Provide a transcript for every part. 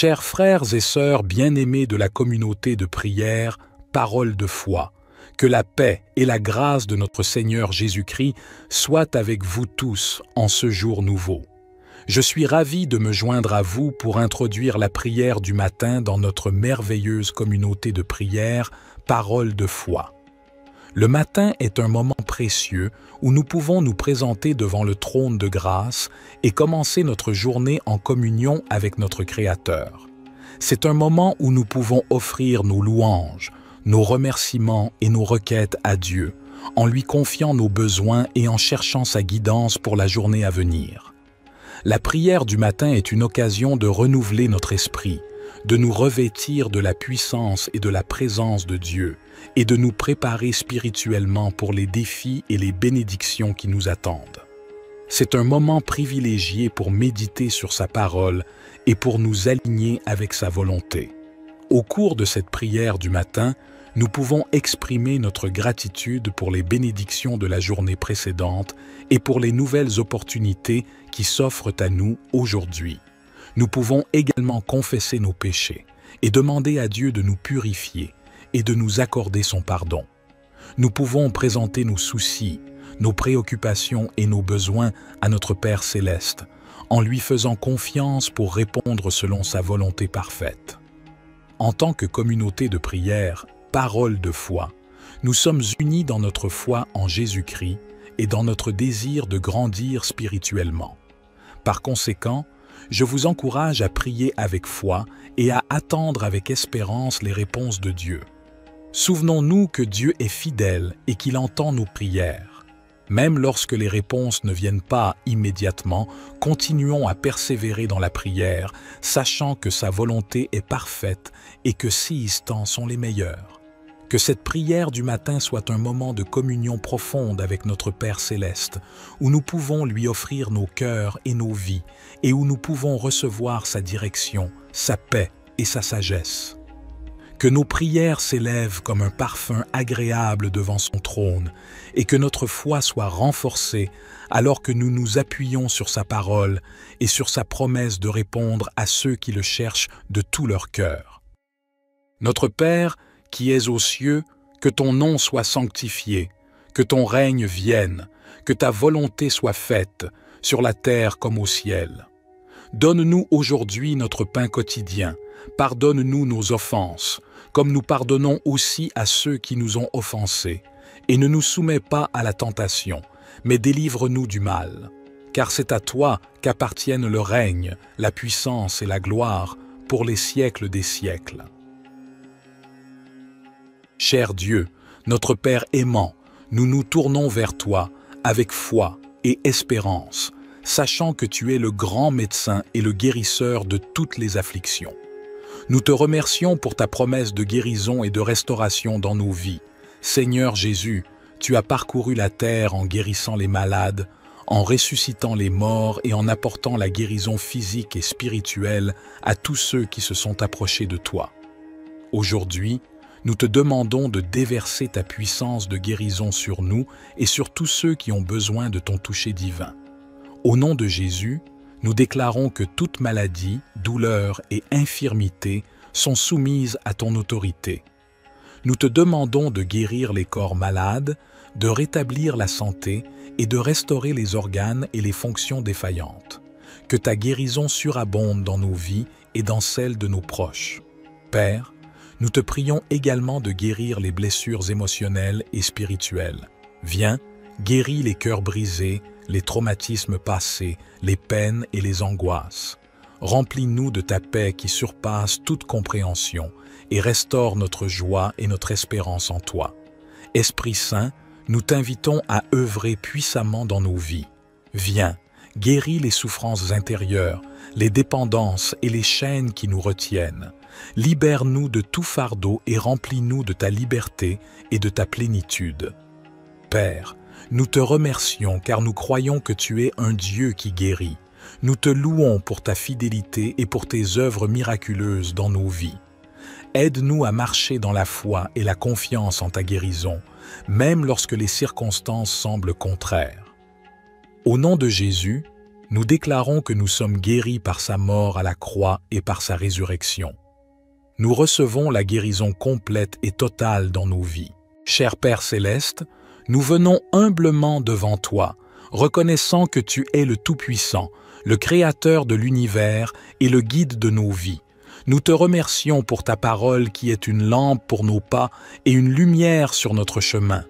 Chers frères et sœurs bien-aimés de la communauté de prière, parole de foi, que la paix et la grâce de notre Seigneur Jésus-Christ soient avec vous tous en ce jour nouveau. Je suis ravi de me joindre à vous pour introduire la prière du matin dans notre merveilleuse communauté de prière, parole de foi. Le matin est un moment précieux où nous pouvons nous présenter devant le trône de grâce et commencer notre journée en communion avec notre Créateur. C'est un moment où nous pouvons offrir nos louanges, nos remerciements et nos requêtes à Dieu, en lui confiant nos besoins et en cherchant sa guidance pour la journée à venir. La prière du matin est une occasion de renouveler notre esprit, de nous revêtir de la puissance et de la présence de Dieu et de nous préparer spirituellement pour les défis et les bénédictions qui nous attendent. C'est un moment privilégié pour méditer sur sa parole et pour nous aligner avec sa volonté. Au cours de cette prière du matin, nous pouvons exprimer notre gratitude pour les bénédictions de la journée précédente et pour les nouvelles opportunités qui s'offrent à nous aujourd'hui. Nous pouvons également confesser nos péchés et demander à Dieu de nous purifier et de nous accorder son pardon. Nous pouvons présenter nos soucis, nos préoccupations et nos besoins à notre Père céleste, en lui faisant confiance pour répondre selon sa volonté parfaite. En tant que communauté de prière, parole de foi, nous sommes unis dans notre foi en Jésus-Christ et dans notre désir de grandir spirituellement. Par conséquent, je vous encourage à prier avec foi et à attendre avec espérance les réponses de Dieu. Souvenons-nous que Dieu est fidèle et qu'il entend nos prières. Même lorsque les réponses ne viennent pas immédiatement, continuons à persévérer dans la prière, sachant que sa volonté est parfaite et que ses instants sont les meilleurs. Que cette prière du matin soit un moment de communion profonde avec notre Père céleste, où nous pouvons lui offrir nos cœurs et nos vies, et où nous pouvons recevoir sa direction, sa paix et sa sagesse. Que nos prières s'élèvent comme un parfum agréable devant son trône, et que notre foi soit renforcée alors que nous nous appuyons sur sa parole et sur sa promesse de répondre à ceux qui le cherchent de tout leur cœur. Notre Père, qui es aux cieux, que ton nom soit sanctifié, que ton règne vienne, que ta volonté soit faite, sur la terre comme au ciel. Donne-nous aujourd'hui notre pain quotidien, pardonne-nous nos offenses, comme nous pardonnons aussi à ceux qui nous ont offensés, et ne nous soumets pas à la tentation, mais délivre-nous du mal. Car c'est à toi qu'appartiennent le règne, la puissance et la gloire pour les siècles des siècles. Cher Dieu, notre Père aimant, nous nous tournons vers toi avec foi et espérance, sachant que tu es le grand médecin et le guérisseur de toutes les afflictions. Nous te remercions pour ta promesse de guérison et de restauration dans nos vies. Seigneur Jésus, tu as parcouru la terre en guérissant les malades, en ressuscitant les morts et en apportant la guérison physique et spirituelle à tous ceux qui se sont approchés de toi. Aujourd'hui, nous te demandons de déverser ta puissance de guérison sur nous et sur tous ceux qui ont besoin de ton toucher divin. Au nom de Jésus, nous déclarons que toute maladie, douleur et infirmité sont soumises à ton autorité. Nous te demandons de guérir les corps malades, de rétablir la santé et de restaurer les organes et les fonctions défaillantes. Que ta guérison surabonde dans nos vies et dans celles de nos proches. Père, nous te prions également de guérir les blessures émotionnelles et spirituelles. Viens, guéris les cœurs brisés, les traumatismes passés, les peines et les angoisses. Remplis-nous de ta paix qui surpasse toute compréhension et restaure notre joie et notre espérance en toi. Esprit Saint, nous t'invitons à œuvrer puissamment dans nos vies. Viens, guéris les souffrances intérieures, les dépendances et les chaînes qui nous retiennent. Libère-nous de tout fardeau et remplis-nous de ta liberté et de ta plénitude. Père, nous te remercions car nous croyons que tu es un Dieu qui guérit. Nous te louons pour ta fidélité et pour tes œuvres miraculeuses dans nos vies. Aide-nous à marcher dans la foi et la confiance en ta guérison, même lorsque les circonstances semblent contraires. Au nom de Jésus, Nous déclarons que nous sommes guéris par sa mort à la croix et par sa résurrection. Nous recevons la guérison complète et totale dans nos vies. Cher Père céleste, nous venons humblement devant toi, reconnaissant que tu es le Tout-Puissant, le Créateur de l'univers et le guide de nos vies. Nous te remercions pour ta parole qui est une lampe pour nos pas et une lumière sur notre chemin.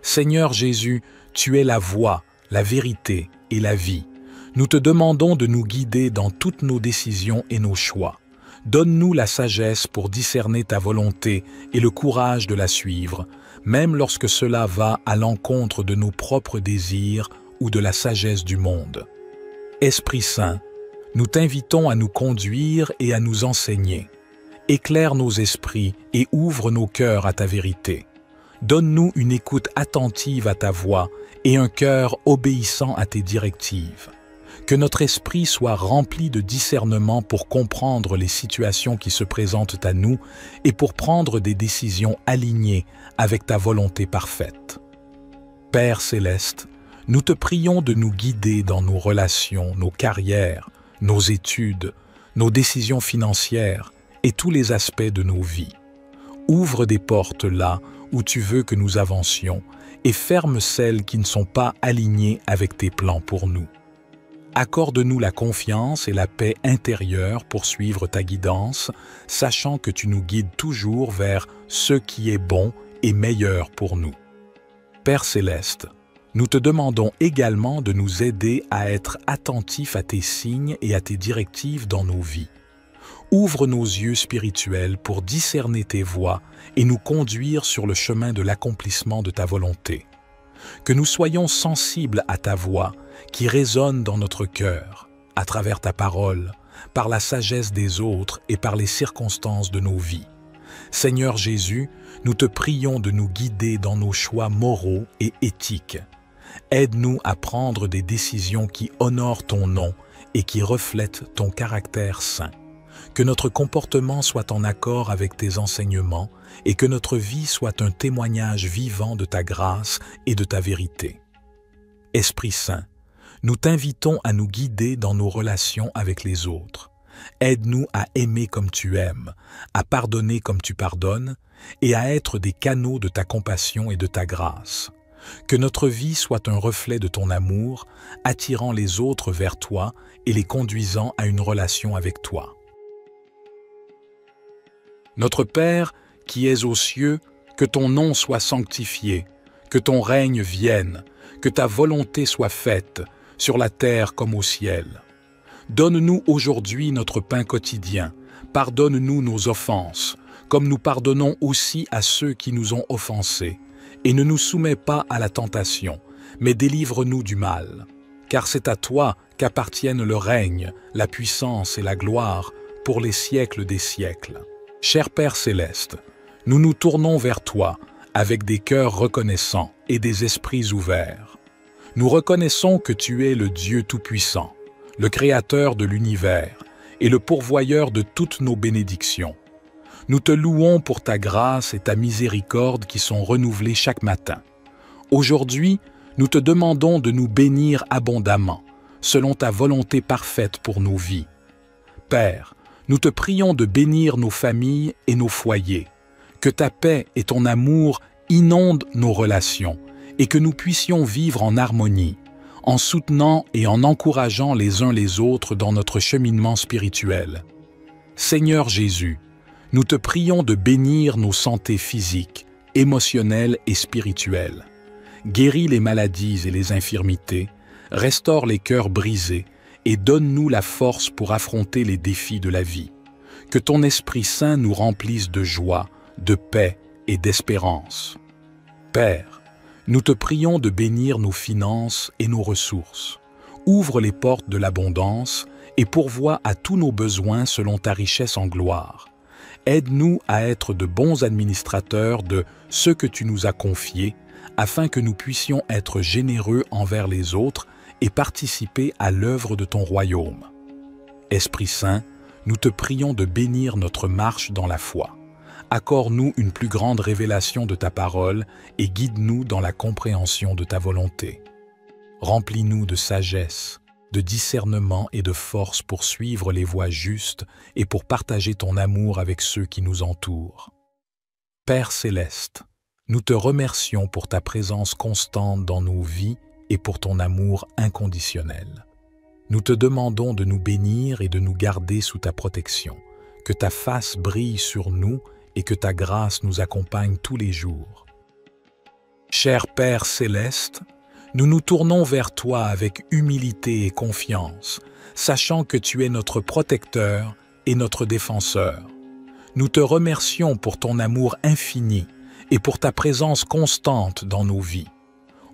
Seigneur Jésus, tu es la voie, la vérité et la vie. Nous te demandons de nous guider dans toutes nos décisions et nos choix. Donne-nous la sagesse pour discerner ta volonté et le courage de la suivre, même lorsque cela va à l'encontre de nos propres désirs ou de la sagesse du monde. Esprit Saint, nous t'invitons à nous conduire et à nous enseigner. Éclaire nos esprits et ouvre nos cœurs à ta vérité. Donne-nous une écoute attentive à ta voix et un cœur obéissant à tes directives. Que notre esprit soit rempli de discernement pour comprendre les situations qui se présentent à nous et pour prendre des décisions alignées avec ta volonté parfaite. Père céleste, nous te prions de nous guider dans nos relations, nos carrières, nos études, nos décisions financières et tous les aspects de nos vies. Ouvre des portes là où tu veux que nous avancions et ferme celles qui ne sont pas alignées avec tes plans pour nous. Accorde-nous la confiance et la paix intérieure pour suivre ta guidance, sachant que tu nous guides toujours vers ce qui est bon et meilleur pour nous. Père céleste, nous te demandons également de nous aider à être attentifs à tes signes et à tes directives dans nos vies. Ouvre nos yeux spirituels pour discerner tes voies et nous conduire sur le chemin de l'accomplissement de ta volonté. Que nous soyons sensibles à ta voix qui résonne dans notre cœur, à travers ta parole, par la sagesse des autres et par les circonstances de nos vies. Seigneur Jésus, nous te prions de nous guider dans nos choix moraux et éthiques. Aide-nous à prendre des décisions qui honorent ton nom et qui reflètent ton caractère saint. Que notre comportement soit en accord avec tes enseignements et que notre vie soit un témoignage vivant de ta grâce et de ta vérité. Esprit Saint, nous t'invitons à nous guider dans nos relations avec les autres. Aide-nous à aimer comme tu aimes, à pardonner comme tu pardonnes et à être des canaux de ta compassion et de ta grâce. Que notre vie soit un reflet de ton amour, attirant les autres vers toi et les conduisant à une relation avec toi. Notre Père, qui es aux cieux, que ton nom soit sanctifié, que ton règne vienne, que ta volonté soit faite, sur la terre comme au ciel. Donne-nous aujourd'hui notre pain quotidien, pardonne-nous nos offenses, comme nous pardonnons aussi à ceux qui nous ont offensés, et ne nous soumets pas à la tentation, mais délivre-nous du mal. Car c'est à toi qu'appartiennent le règne, la puissance et la gloire pour les siècles des siècles. Cher Père céleste, nous nous tournons vers toi avec des cœurs reconnaissants et des esprits ouverts. Nous reconnaissons que tu es le Dieu Tout-Puissant, le Créateur de l'univers et le pourvoyeur de toutes nos bénédictions. Nous te louons pour ta grâce et ta miséricorde qui sont renouvelées chaque matin. Aujourd'hui, nous te demandons de nous bénir abondamment, selon ta volonté parfaite pour nos vies. Père, nous te prions de bénir nos familles et nos foyers, que ta paix et ton amour inondent nos relations et que nous puissions vivre en harmonie, en soutenant et en encourageant les uns les autres dans notre cheminement spirituel. Seigneur Jésus, nous te prions de bénir nos santé physiques, émotionnelles et spirituelles. Guéris les maladies et les infirmités, restaure les cœurs brisés et donne-nous la force pour affronter les défis de la vie. Que ton Esprit Saint nous remplisse de joie, de paix et d'espérance. Père, nous te prions de bénir nos finances et nos ressources. Ouvre les portes de l'abondance et pourvois à tous nos besoins selon ta richesse en gloire. Aide-nous à être de bons administrateurs de ce que tu nous as confié, afin que nous puissions être généreux envers les autres et participer à l'œuvre de ton royaume. Esprit Saint, nous te prions de bénir notre marche dans la foi. Accorde-nous une plus grande révélation de ta parole et guide-nous dans la compréhension de ta volonté. Remplis-nous de sagesse, de discernement et de force pour suivre les voies justes et pour partager ton amour avec ceux qui nous entourent. Père céleste, nous te remercions pour ta présence constante dans nos vies et pour ton amour inconditionnel. Nous te demandons de nous bénir et de nous garder sous ta protection, que ta face brille sur nous et que ta grâce nous accompagne tous les jours. Cher Père céleste, nous nous tournons vers toi avec humilité et confiance, sachant que tu es notre protecteur et notre défenseur. Nous te remercions pour ton amour infini et pour ta présence constante dans nos vies.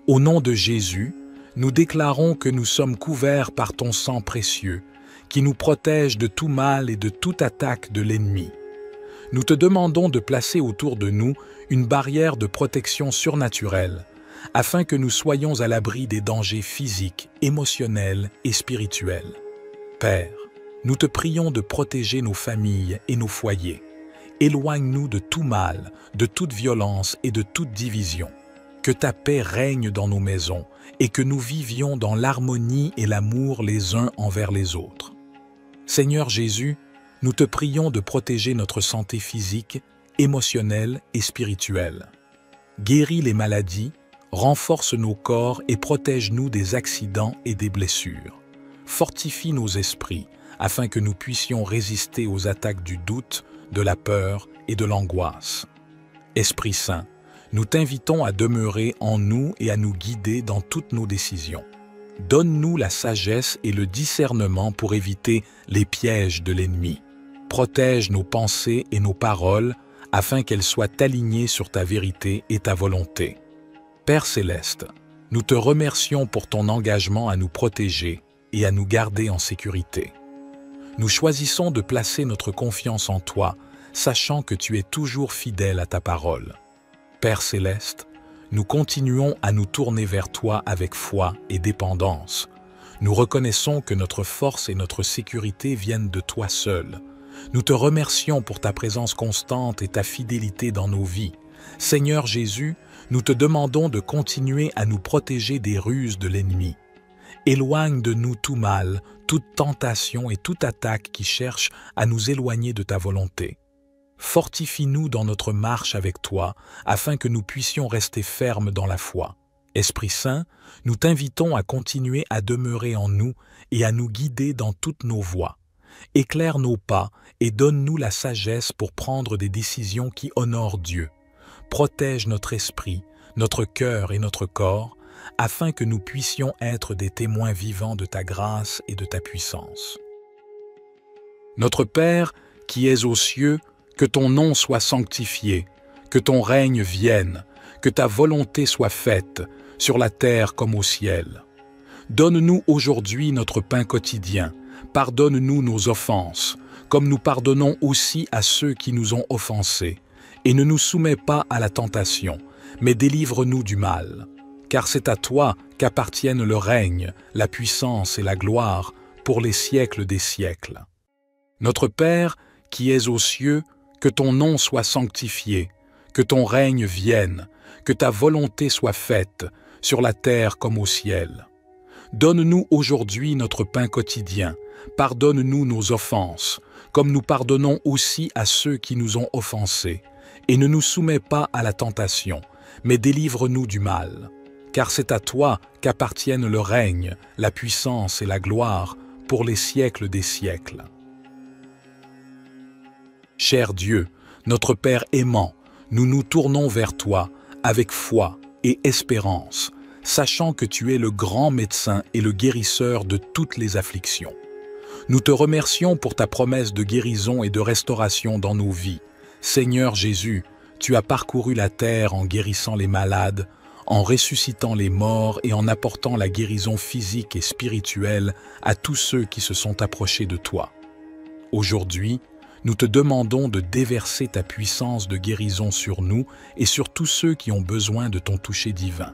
Au nom de Jésus, nous déclarons que nous sommes couverts par ton sang précieux, qui nous protège de tout mal et de toute attaque de l'ennemi. Nous te demandons de placer autour de nous une barrière de protection surnaturelle, afin que nous soyons à l'abri des dangers physiques, émotionnels et spirituels. Père, nous te prions de protéger nos familles et nos foyers. Éloigne-nous de tout mal, de toute violence et de toute division. Que ta paix règne dans nos maisons et que nous vivions dans l'harmonie et l'amour les uns envers les autres. Seigneur Jésus, nous te prions de protéger notre santé physique, émotionnelle et spirituelle. Guéris les maladies, renforce nos corps et protège-nous des accidents et des blessures. Fortifie nos esprits afin que nous puissions résister aux attaques du doute, de la peur et de l'angoisse. Esprit Saint, nous t'invitons à demeurer en nous et à nous guider dans toutes nos décisions. Donne-nous la sagesse et le discernement pour éviter les pièges de l'ennemi. Protège nos pensées et nos paroles afin qu'elles soient alignées sur ta vérité et ta volonté. Père céleste, nous te remercions pour ton engagement à nous protéger et à nous garder en sécurité. Nous choisissons de placer notre confiance en toi, sachant que tu es toujours fidèle à ta parole. Père céleste, nous continuons à nous tourner vers toi avec foi et dépendance. Nous reconnaissons que notre force et notre sécurité viennent de toi seul. Nous te remercions pour ta présence constante et ta fidélité dans nos vies. Seigneur Jésus, nous te demandons de continuer à nous protéger des ruses de l'ennemi. Éloigne de nous tout mal, toute tentation et toute attaque qui cherche à nous éloigner de ta volonté. Fortifie-nous dans notre marche avec toi, afin que nous puissions rester fermes dans la foi. Esprit Saint, nous t'invitons à continuer à demeurer en nous et à nous guider dans toutes nos voies. Éclaire nos pas et donne-nous la sagesse pour prendre des décisions qui honorent Dieu. Protège notre esprit, notre cœur et notre corps, afin que nous puissions être des témoins vivants de ta grâce et de ta puissance. Notre Père, qui es aux cieux, que ton nom soit sanctifié, que ton règne vienne, que ta volonté soit faite, sur la terre comme au ciel. Donne-nous aujourd'hui notre pain quotidien, pardonne-nous nos offenses, comme nous pardonnons aussi à ceux qui nous ont offensés, et ne nous soumets pas à la tentation, mais délivre-nous du mal. Car c'est à toi qu'appartiennent le règne, la puissance et la gloire pour les siècles des siècles. Notre Père, qui es aux cieux, que ton nom soit sanctifié, que ton règne vienne, que ta volonté soit faite, sur la terre comme au ciel. Donne-nous aujourd'hui notre pain quotidien, pardonne-nous nos offenses, comme nous pardonnons aussi à ceux qui nous ont offensés, et ne nous soumets pas à la tentation, mais délivre-nous du mal. Car c'est à toi qu'appartiennent le règne, la puissance et la gloire pour les siècles des siècles. Cher Dieu, notre Père aimant, nous nous tournons vers toi avec foi et espérance, sachant que tu es le grand médecin et le guérisseur de toutes les afflictions. Nous te remercions pour ta promesse de guérison et de restauration dans nos vies. Seigneur Jésus, tu as parcouru la terre en guérissant les malades, en ressuscitant les morts et en apportant la guérison physique et spirituelle à tous ceux qui se sont approchés de toi. Aujourd'hui, nous te demandons de déverser ta puissance de guérison sur nous et sur tous ceux qui ont besoin de ton toucher divin.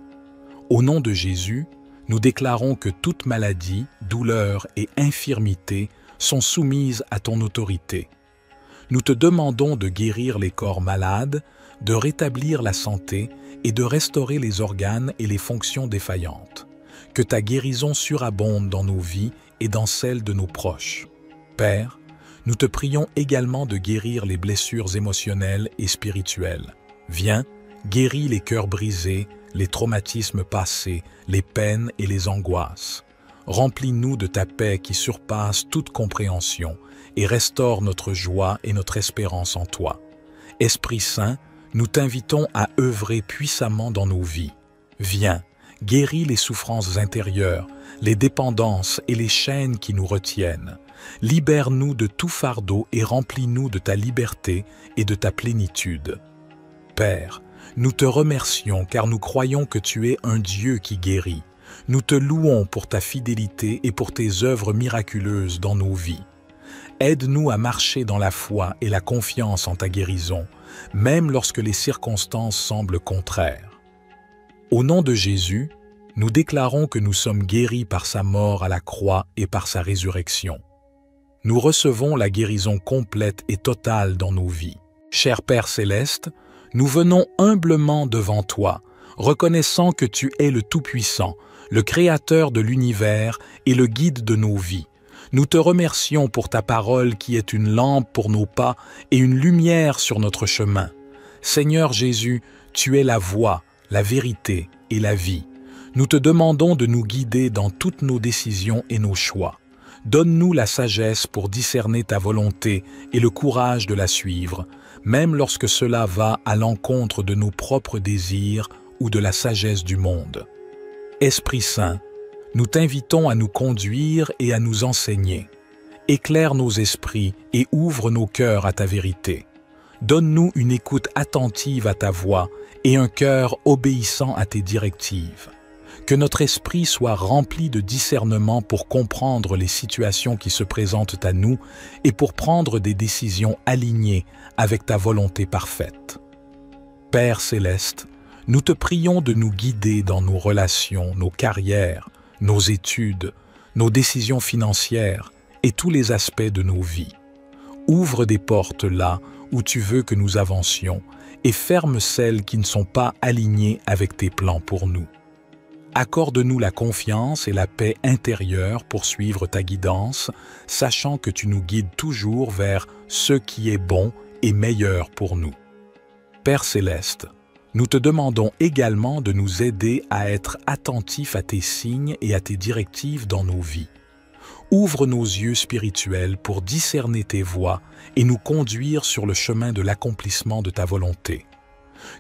Au nom de Jésus, nous déclarons que toute maladie, douleur et infirmité sont soumises à ton autorité. Nous te demandons de guérir les corps malades, de rétablir la santé et de restaurer les organes et les fonctions défaillantes. que ta guérison surabonde dans nos vies et dans celles de nos proches. Père, nous te prions également de guérir les blessures émotionnelles et spirituelles. Viens, guéris les cœurs brisés, les traumatismes passés, les peines et les angoisses. Remplis-nous de ta paix qui surpasse toute compréhension et restaure notre joie et notre espérance en toi. Esprit Saint, nous t'invitons à œuvrer puissamment dans nos vies. Viens, guéris les souffrances intérieures, les dépendances et les chaînes qui nous retiennent. Libère-nous de tout fardeau et remplis-nous de ta liberté et de ta plénitude. Père, nous te remercions car nous croyons que tu es un Dieu qui guérit. Nous te louons pour ta fidélité et pour tes œuvres miraculeuses dans nos vies. Aide-nous à marcher dans la foi et la confiance en ta guérison, même lorsque les circonstances semblent contraires. Au nom de Jésus, nous déclarons que nous sommes guéris par sa mort à la croix et par sa résurrection. Nous recevons la guérison complète et totale dans nos vies. Cher Père céleste, nous venons humblement devant toi, reconnaissant que tu es le Tout-Puissant, le Créateur de l'univers et le guide de nos vies. Nous te remercions pour ta parole qui est une lampe pour nos pas et une lumière sur notre chemin. Seigneur Jésus, tu es la voie, la vérité et la vie. Nous te demandons de nous guider dans toutes nos décisions et nos choix. Donne-nous la sagesse pour discerner ta volonté et le courage de la suivre, même lorsque cela va à l'encontre de nos propres désirs ou de la sagesse du monde. Esprit Saint, nous t'invitons à nous conduire et à nous enseigner. Éclaire nos esprits et ouvre nos cœurs à ta vérité. Donne-nous une écoute attentive à ta voix et un cœur obéissant à tes directives. Que notre esprit soit rempli de discernement pour comprendre les situations qui se présentent à nous et pour prendre des décisions alignées avec ta volonté parfaite. Père céleste, nous te prions de nous guider dans nos relations, nos carrières, nos études, nos décisions financières et tous les aspects de nos vies. Ouvre des portes là où tu veux que nous avancions et ferme celles qui ne sont pas alignées avec tes plans pour nous. Accorde-nous la confiance et la paix intérieure pour suivre ta guidance, sachant que tu nous guides toujours vers ce qui est bon et meilleur pour nous. Père céleste, nous te demandons également de nous aider à être attentifs à tes signes et à tes directives dans nos vies. Ouvre nos yeux spirituels pour discerner tes voies et nous conduire sur le chemin de l'accomplissement de ta volonté.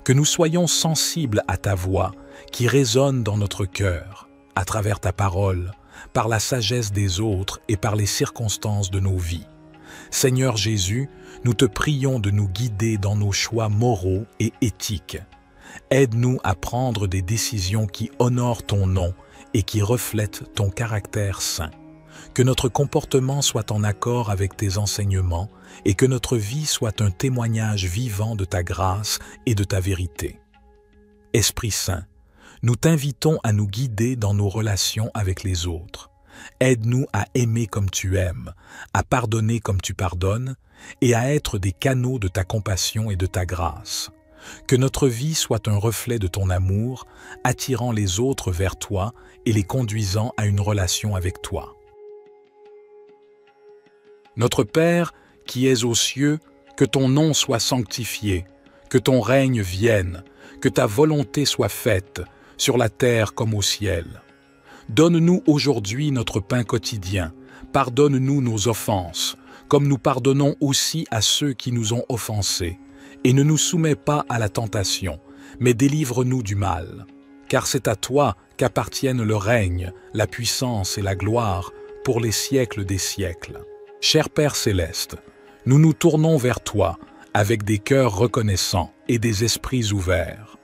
Que nous soyons sensibles à ta voix qui résonne dans notre cœur, à travers ta parole, par la sagesse des autres et par les circonstances de nos vies. Seigneur Jésus, nous te prions de nous guider dans nos choix moraux et éthiques. Aide-nous à prendre des décisions qui honorent ton nom et qui reflètent ton caractère saint. Que notre comportement soit en accord avec tes enseignements et que notre vie soit un témoignage vivant de ta grâce et de ta vérité. Esprit Saint, nous t'invitons à nous guider dans nos relations avec les autres. Aide-nous à aimer comme tu aimes, à pardonner comme tu pardonnes et à être des canaux de ta compassion et de ta grâce. Que notre vie soit un reflet de ton amour, attirant les autres vers toi et les conduisant à une relation avec toi. Notre Père, qui es aux cieux, que ton nom soit sanctifié, que ton règne vienne, que ta volonté soit faite, sur la terre comme au ciel. Donne-nous aujourd'hui notre pain quotidien, pardonne-nous nos offenses, comme nous pardonnons aussi à ceux qui nous ont offensés, et ne nous soumets pas à la tentation, mais délivre-nous du mal. Car c'est à toi qu'appartiennent le règne, la puissance et la gloire pour les siècles des siècles. Cher Père céleste, nous nous tournons vers toi avec des cœurs reconnaissants et des esprits ouverts.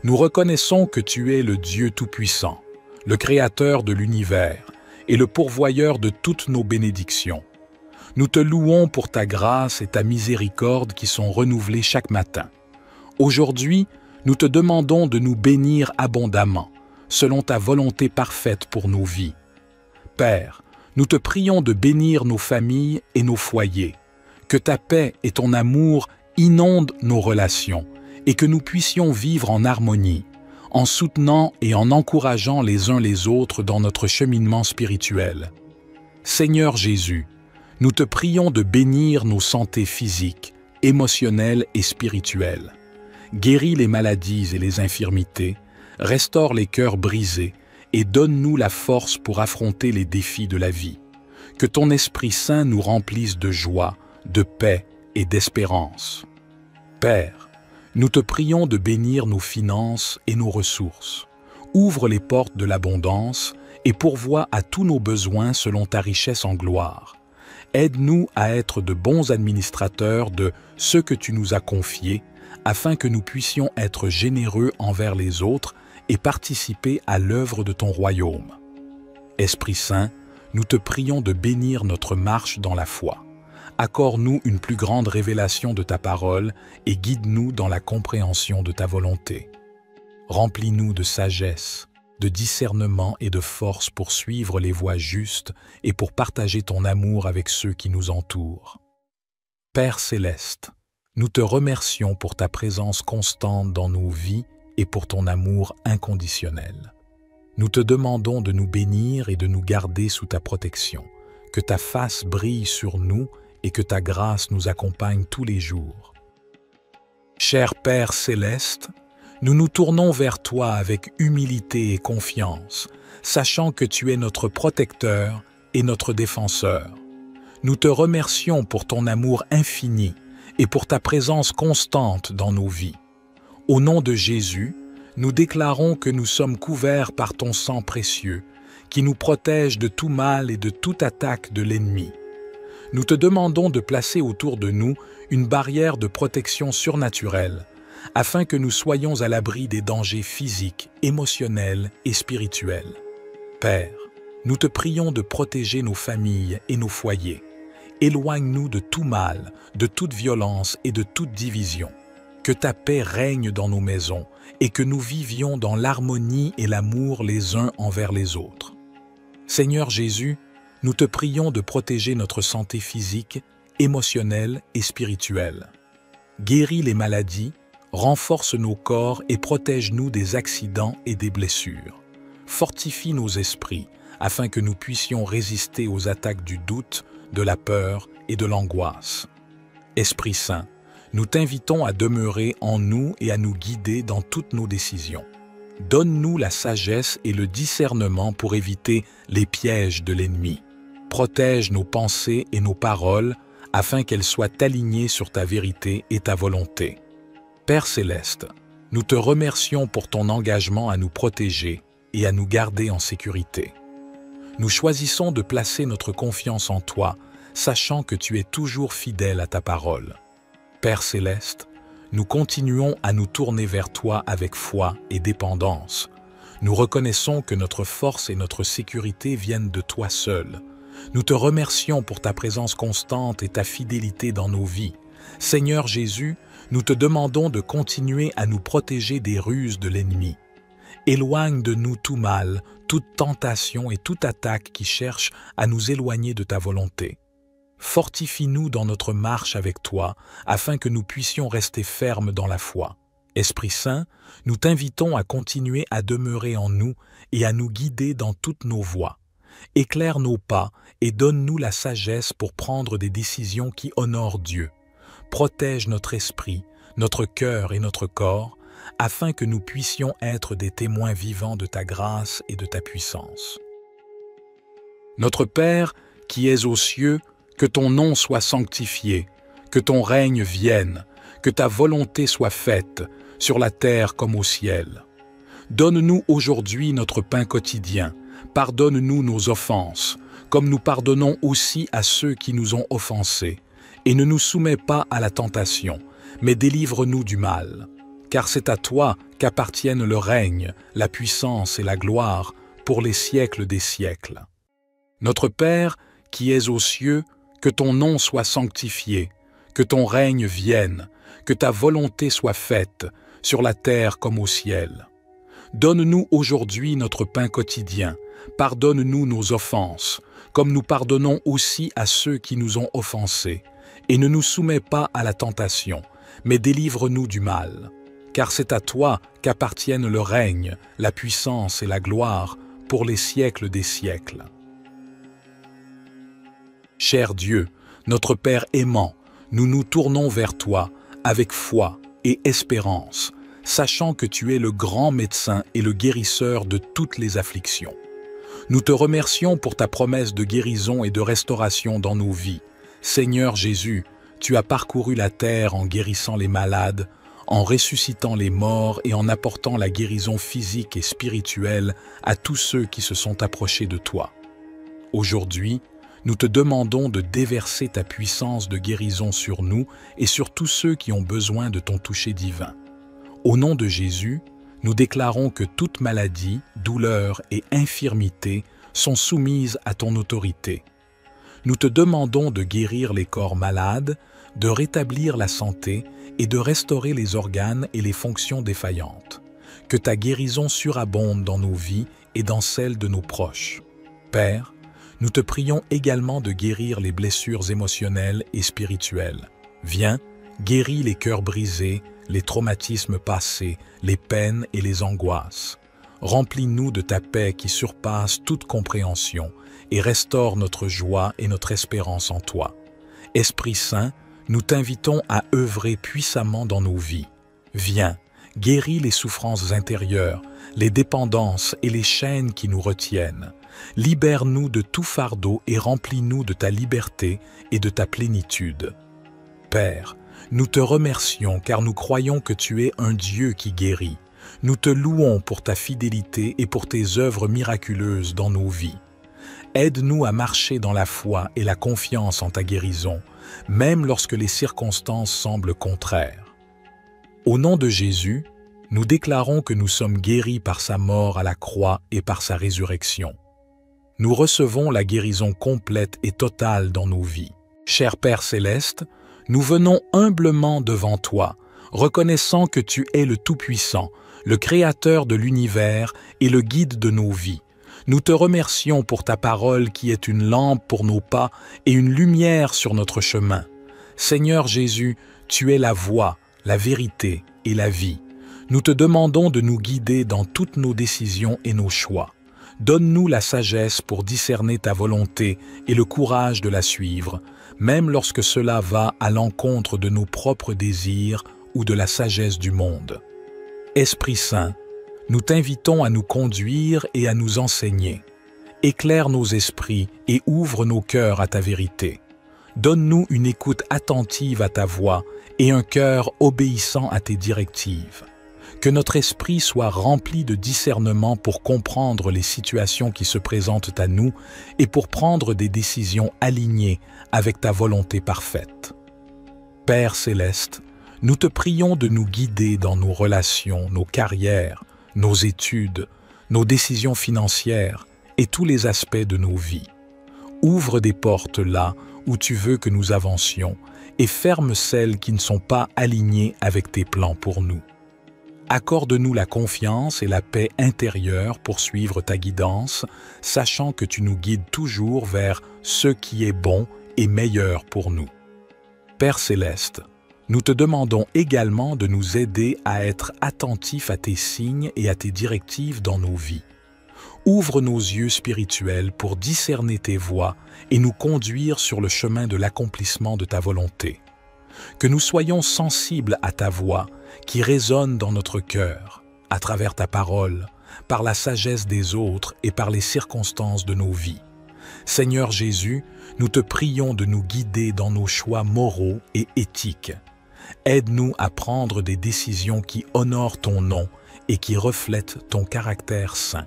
Nous reconnaissons que tu es le Dieu Tout-Puissant, le Créateur de l'univers et le pourvoyeur de toutes nos bénédictions. Nous te louons pour ta grâce et ta miséricorde qui sont renouvelées chaque matin. Aujourd'hui, nous te demandons de nous bénir abondamment, selon ta volonté parfaite pour nos vies. Père, nous te prions de bénir nos familles et nos foyers, que ta paix et ton amour inondent nos relations et que nous puissions vivre en harmonie, en soutenant et en encourageant les uns les autres dans notre cheminement spirituel. Seigneur Jésus, nous te prions de bénir nos santés physiques, émotionnelles et spirituelles. Guéris les maladies et les infirmités, restaure les cœurs brisés et donne-nous la force pour affronter les défis de la vie. Que ton Esprit Saint nous remplisse de joie, de paix et d'espérance. Père, nous te prions de bénir nos finances et nos ressources. Ouvre les portes de l'abondance et pourvois à tous nos besoins selon ta richesse en gloire. Aide-nous à être de bons administrateurs de ce que tu nous as confié, afin que nous puissions être généreux envers les autres et participer à l'œuvre de ton royaume. Esprit Saint, nous te prions de bénir notre marche dans la foi. Accorde-nous une plus grande révélation de ta parole et guide-nous dans la compréhension de ta volonté. Remplis-nous de sagesse, de discernement et de force pour suivre les voies justes et pour partager ton amour avec ceux qui nous entourent. Père céleste, nous te remercions pour ta présence constante dans nos vies et pour ton amour inconditionnel. Nous te demandons de nous bénir et de nous garder sous ta protection, que ta face brille sur nous et que ta grâce nous accompagne tous les jours. Cher Père céleste, nous nous tournons vers toi avec humilité et confiance, sachant que tu es notre protecteur et notre défenseur. Nous te remercions pour ton amour infini et pour ta présence constante dans nos vies. Au nom de Jésus, nous déclarons que nous sommes couverts par ton sang précieux, qui nous protège de tout mal et de toute attaque de l'ennemi. Nous te demandons de placer autour de nous une barrière de protection surnaturelle, afin que nous soyons à l'abri des dangers physiques, émotionnels et spirituels. Père, nous te prions de protéger nos familles et nos foyers. Éloigne-nous de tout mal, de toute violence et de toute division. Que ta paix règne dans nos maisons et que nous vivions dans l'harmonie et l'amour les uns envers les autres. Seigneur Jésus, nous te prions de protéger notre santé physique, émotionnelle et spirituelle. Guéris les maladies, renforce nos corps et protège-nous des accidents et des blessures. Fortifie nos esprits afin que nous puissions résister aux attaques du doute, de la peur et de l'angoisse. Esprit Saint, nous t'invitons à demeurer en nous et à nous guider dans toutes nos décisions. Donne-nous la sagesse et le discernement pour éviter les pièges de l'ennemi. Protège nos pensées et nos paroles afin qu'elles soient alignées sur ta vérité et ta volonté. Père céleste, nous te remercions pour ton engagement à nous protéger et à nous garder en sécurité. Nous choisissons de placer notre confiance en toi, sachant que tu es toujours fidèle à ta parole. Père céleste, nous continuons à nous tourner vers toi avec foi et dépendance. Nous reconnaissons que notre force et notre sécurité viennent de toi seul. Nous te remercions pour ta présence constante et ta fidélité dans nos vies. Seigneur Jésus, nous te demandons de continuer à nous protéger des ruses de l'ennemi. Éloigne de nous tout mal, toute tentation et toute attaque qui cherche à nous éloigner de ta volonté. Fortifie-nous dans notre marche avec toi, afin que nous puissions rester fermes dans la foi. Esprit Saint, nous t'invitons à continuer à demeurer en nous et à nous guider dans toutes nos voies. Éclaire nos pas et donne-nous la sagesse pour prendre des décisions qui honorent Dieu. Protège notre esprit, notre cœur et notre corps, afin que nous puissions être des témoins vivants de ta grâce et de ta puissance. Notre Père, qui es aux cieux, que ton nom soit sanctifié, que ton règne vienne, que ta volonté soit faite, sur la terre comme au ciel. Donne-nous aujourd'hui notre pain quotidien, pardonne-nous nos offenses, comme nous pardonnons aussi à ceux qui nous ont offensés, et ne nous soumets pas à la tentation, mais délivre-nous du mal. Car c'est à toi qu'appartiennent le règne, la puissance et la gloire pour les siècles des siècles. Notre Père, qui es aux cieux, que ton nom soit sanctifié, que ton règne vienne, que ta volonté soit faite, sur la terre comme au ciel. Donne-nous aujourd'hui notre pain quotidien, pardonne-nous nos offenses, comme nous pardonnons aussi à ceux qui nous ont offensés, et ne nous soumets pas à la tentation, mais délivre-nous du mal. car c'est à toi qu'appartiennent le règne, la puissance et la gloire pour les siècles des siècles. Cher Dieu, notre Père aimant, nous nous tournons vers toi avec foi et espérance, sachant que tu es le grand médecin et le guérisseur de toutes les afflictions. Nous te remercions pour ta promesse de guérison et de restauration dans nos vies. Seigneur Jésus, tu as parcouru la terre en guérissant les malades, en ressuscitant les morts et en apportant la guérison physique et spirituelle à tous ceux qui se sont approchés de toi. Aujourd'hui, nous te demandons de déverser ta puissance de guérison sur nous et sur tous ceux qui ont besoin de ton toucher divin. Au nom de Jésus, nous déclarons que toute maladie, douleur et infirmité sont soumises à ton autorité. Nous te demandons de guérir les corps malades, de rétablir la santé et de restaurer les organes et les fonctions défaillantes. Que ta guérison surabonde dans nos vies et dans celles de nos proches. Père, nous te prions également de guérir les blessures émotionnelles et spirituelles. Viens, guéris les cœurs brisés, les traumatismes passés, les peines et les angoisses. Remplis-nous de ta paix qui surpasse toute compréhension et restaure notre joie et notre espérance en toi. Esprit Saint, nous t'invitons à œuvrer puissamment dans nos vies. Viens, guéris les souffrances intérieures, les dépendances et les chaînes qui nous retiennent. Libère-nous de tout fardeau et remplis-nous de ta liberté et de ta plénitude. Père, nous te remercions car nous croyons que tu es un Dieu qui guérit. Nous te louons pour ta fidélité et pour tes œuvres miraculeuses dans nos vies. Aide-nous à marcher dans la foi et la confiance en ta guérison, même lorsque les circonstances semblent contraires. Au nom de Jésus, nous déclarons que nous sommes guéris par sa mort à la croix et par sa résurrection. Nous recevons la guérison complète et totale dans nos vies. Cher Père céleste, nous venons humblement devant toi, reconnaissant que tu es le Tout-Puissant, le Créateur de l'univers et le guide de nos vies. Nous te remercions pour ta parole qui est une lampe pour nos pas et une lumière sur notre chemin. Seigneur Jésus, tu es la voie, la vérité et la vie. Nous te demandons de nous guider dans toutes nos décisions et nos choix. Donne-nous la sagesse pour discerner ta volonté et le courage de la suivre, même lorsque cela va à l'encontre de nos propres désirs ou de la sagesse du monde. Esprit Saint, nous t'invitons à nous conduire et à nous enseigner. Éclaire nos esprits et ouvre nos cœurs à ta vérité. Donne-nous une écoute attentive à ta voix et un cœur obéissant à tes directives. Que notre esprit soit rempli de discernement pour comprendre les situations qui se présentent à nous et pour prendre des décisions alignées avec ta volonté parfaite. Père céleste, nous te prions de nous guider dans nos relations, nos carrières, nos études, nos décisions financières et tous les aspects de nos vies. Ouvre des portes là où tu veux que nous avancions et ferme celles qui ne sont pas alignées avec tes plans pour nous. Accorde-nous la confiance et la paix intérieure pour suivre ta guidance, sachant que tu nous guides toujours vers ce qui est bon et meilleur pour nous. Père céleste, nous te demandons également de nous aider à être attentifs à tes signes et à tes directives dans nos vies. Ouvre nos yeux spirituels pour discerner tes voies et nous conduire sur le chemin de l'accomplissement de ta volonté. Que nous soyons sensibles à ta voix qui résonne dans notre cœur, à travers ta parole, par la sagesse des autres et par les circonstances de nos vies. Seigneur Jésus, nous te prions de nous guider dans nos choix moraux et éthiques. Aide-nous à prendre des décisions qui honorent ton nom et qui reflètent ton caractère saint.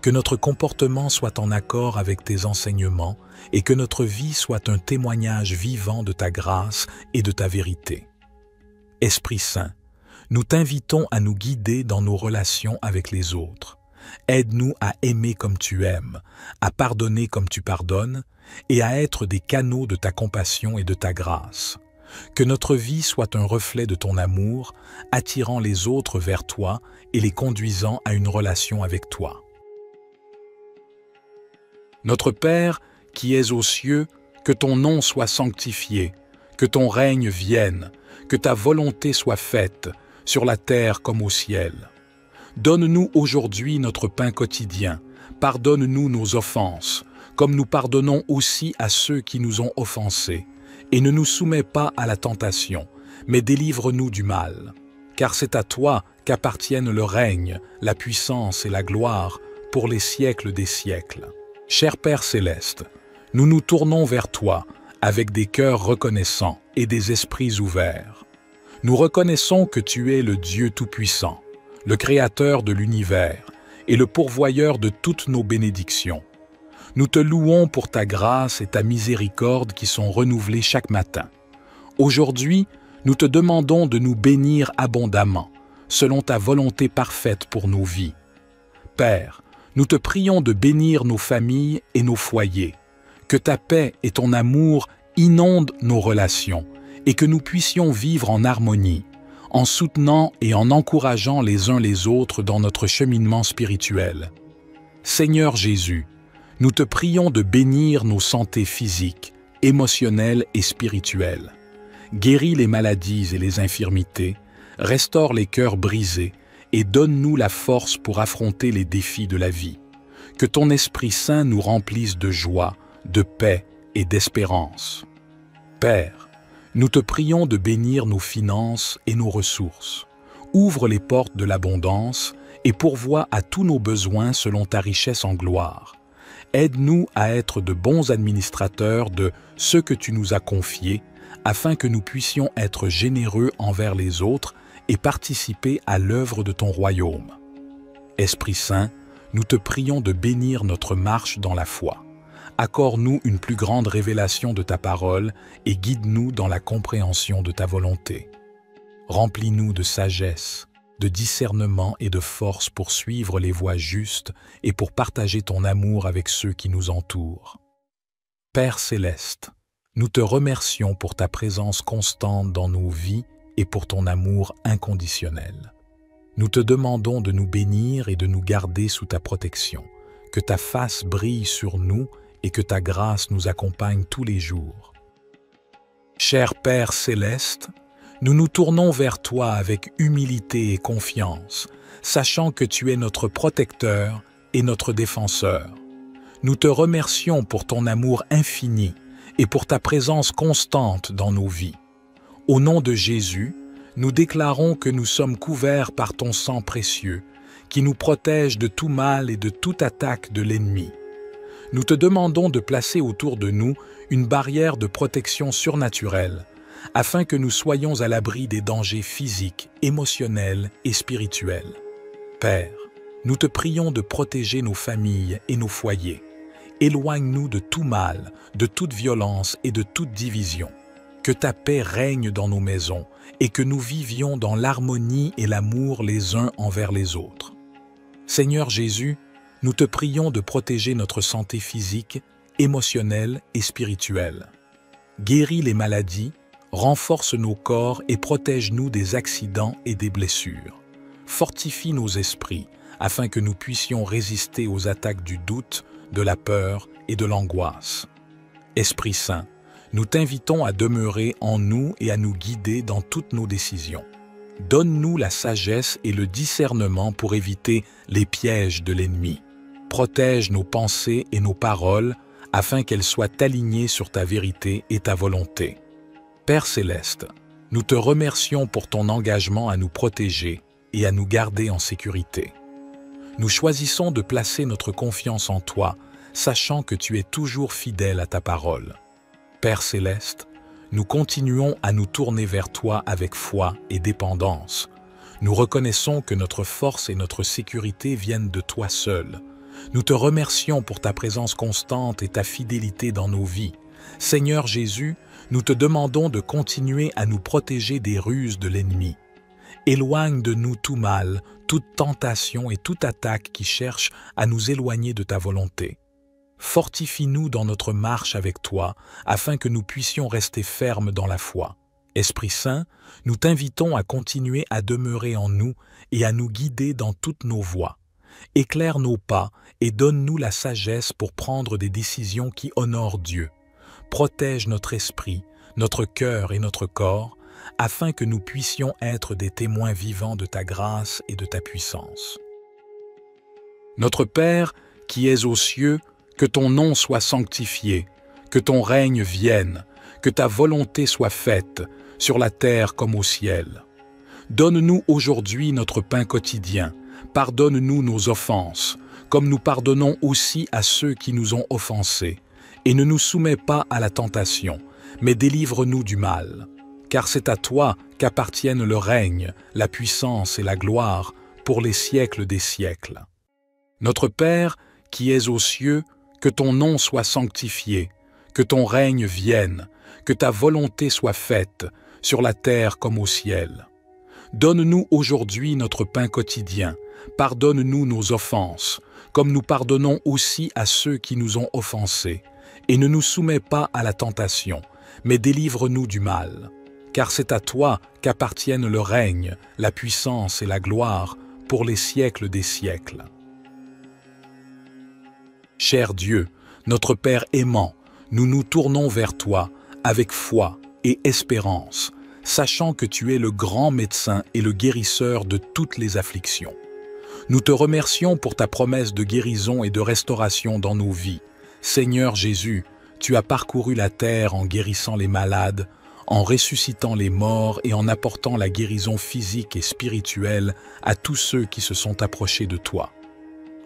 Que notre comportement soit en accord avec tes enseignements et que notre vie soit un témoignage vivant de ta grâce et de ta vérité. Esprit Saint, nous t'invitons à nous guider dans nos relations avec les autres. Aide-nous à aimer comme tu aimes, à pardonner comme tu pardonnes et à être des canaux de ta compassion et de ta grâce. Que notre vie soit un reflet de ton amour, attirant les autres vers toi et les conduisant à une relation avec toi. Notre Père, qui es aux cieux, que ton nom soit sanctifié, que ton règne vienne, que ta volonté soit faite, sur la terre comme au ciel. Donne-nous aujourd'hui notre pain quotidien. Pardonne-nous nos offenses, comme nous pardonnons aussi à ceux qui nous ont offensés. Et ne nous soumets pas à la tentation, mais délivre-nous du mal. Car c'est à toi qu'appartiennent le règne, la puissance et la gloire pour les siècles des siècles. Cher Père céleste, nous nous tournons vers toi avec des cœurs reconnaissants et des esprits ouverts. Nous reconnaissons que tu es le Dieu Tout-Puissant, le Créateur de l'univers et le pourvoyeur de toutes nos bénédictions. Nous te louons pour ta grâce et ta miséricorde qui sont renouvelées chaque matin. Aujourd'hui, nous te demandons de nous bénir abondamment, selon ta volonté parfaite pour nos vies. Père, nous te prions de bénir nos familles et nos foyers, que ta paix et ton amour inondent nos relations et que nous puissions vivre en harmonie, en soutenant et en encourageant les uns les autres dans notre cheminement spirituel. Seigneur Jésus, nous te prions de bénir nos santé physiques, émotionnelles et spirituelles. Guéris les maladies et les infirmités, restaure les cœurs brisés et donne-nous la force pour affronter les défis de la vie. Que ton Esprit Saint nous remplisse de joie, de paix et d'espérance. Père, nous te prions de bénir nos finances et nos ressources. Ouvre les portes de l'abondance et pourvois à tous nos besoins selon ta richesse en gloire. Aide-nous à être de bons administrateurs de ce que tu nous as confié, afin que nous puissions être généreux envers les autres et participer à l'œuvre de ton royaume. Esprit Saint, nous te prions de bénir notre marche dans la foi. Accorde-nous une plus grande révélation de ta parole et guide-nous dans la compréhension de ta volonté. Remplis-nous de sagesse, de discernement et de force pour suivre les voies justes et pour partager ton amour avec ceux qui nous entourent. Père céleste, nous te remercions pour ta présence constante dans nos vies et pour ton amour inconditionnel. Nous te demandons de nous bénir et de nous garder sous ta protection, que ta face brille sur nous et que ta grâce nous accompagne tous les jours. Cher Père céleste, nous nous tournons vers toi avec humilité et confiance, sachant que tu es notre protecteur et notre défenseur. Nous te remercions pour ton amour infini et pour ta présence constante dans nos vies. Au nom de Jésus, nous déclarons que nous sommes couverts par ton sang précieux, qui nous protège de tout mal et de toute attaque de l'ennemi. Nous te demandons de placer autour de nous une barrière de protection surnaturelle, afin que nous soyons à l'abri des dangers physiques, émotionnels et spirituels. Père, nous te prions de protéger nos familles et nos foyers. Éloigne-nous de tout mal, de toute violence et de toute division. Que ta paix règne dans nos maisons et que nous vivions dans l'harmonie et l'amour les uns envers les autres. Seigneur Jésus, nous te prions de protéger notre santé physique, émotionnelle et spirituelle. Guéris les maladies, renforce nos corps et protège-nous des accidents et des blessures. Fortifie nos esprits afin que nous puissions résister aux attaques du doute, de la peur et de l'angoisse. Esprit Saint, nous t'invitons à demeurer en nous et à nous guider dans toutes nos décisions. Donne-nous la sagesse et le discernement pour éviter les pièges de l'ennemi. Protège nos pensées et nos paroles afin qu'elles soient alignées sur ta vérité et ta volonté. Père céleste, nous te remercions pour ton engagement à nous protéger et à nous garder en sécurité. Nous choisissons de placer notre confiance en toi, sachant que tu es toujours fidèle à ta parole. Père céleste, nous continuons à nous tourner vers toi avec foi et dépendance. Nous reconnaissons que notre force et notre sécurité viennent de toi seul. Nous te remercions pour ta présence constante et ta fidélité dans nos vies. Seigneur Jésus, nous te demandons de continuer à nous protéger des ruses de l'ennemi. Éloigne de nous tout mal, toute tentation et toute attaque qui cherche à nous éloigner de ta volonté. Fortifie-nous dans notre marche avec toi, afin que nous puissions rester fermes dans la foi. Esprit Saint, nous t'invitons à continuer à demeurer en nous et à nous guider dans toutes nos voies. Éclaire nos pas et donne-nous la sagesse pour prendre des décisions qui honorent Dieu. Protège notre esprit, notre cœur et notre corps, afin que nous puissions être des témoins vivants de ta grâce et de ta puissance. Notre Père, qui es aux cieux, que ton nom soit sanctifié, que ton règne vienne, que ta volonté soit faite, sur la terre comme au ciel. Donne-nous aujourd'hui notre pain quotidien, pardonne-nous nos offenses, comme nous pardonnons aussi à ceux qui nous ont offensés, et ne nous soumets pas à la tentation, mais délivre-nous du mal. Car c'est à toi qu'appartiennent le règne, la puissance et la gloire pour les siècles des siècles. Notre Père, qui es aux cieux, que ton nom soit sanctifié, que ton règne vienne, que ta volonté soit faite, sur la terre comme au ciel. Donne-nous aujourd'hui notre pain quotidien, pardonne-nous nos offenses, comme nous pardonnons aussi à ceux qui nous ont offensés, et ne nous soumets pas à la tentation, mais délivre-nous du mal. Car c'est à toi qu'appartiennent le règne, la puissance et la gloire pour les siècles des siècles. Cher Dieu, notre Père aimant, nous nous tournons vers toi avec foi et espérance, sachant que tu es le grand médecin et le guérisseur de toutes les afflictions. Nous te remercions pour ta promesse de guérison et de restauration dans nos vies. Seigneur Jésus, tu as parcouru la terre en guérissant les malades, en ressuscitant les morts et en apportant la guérison physique et spirituelle à tous ceux qui se sont approchés de toi.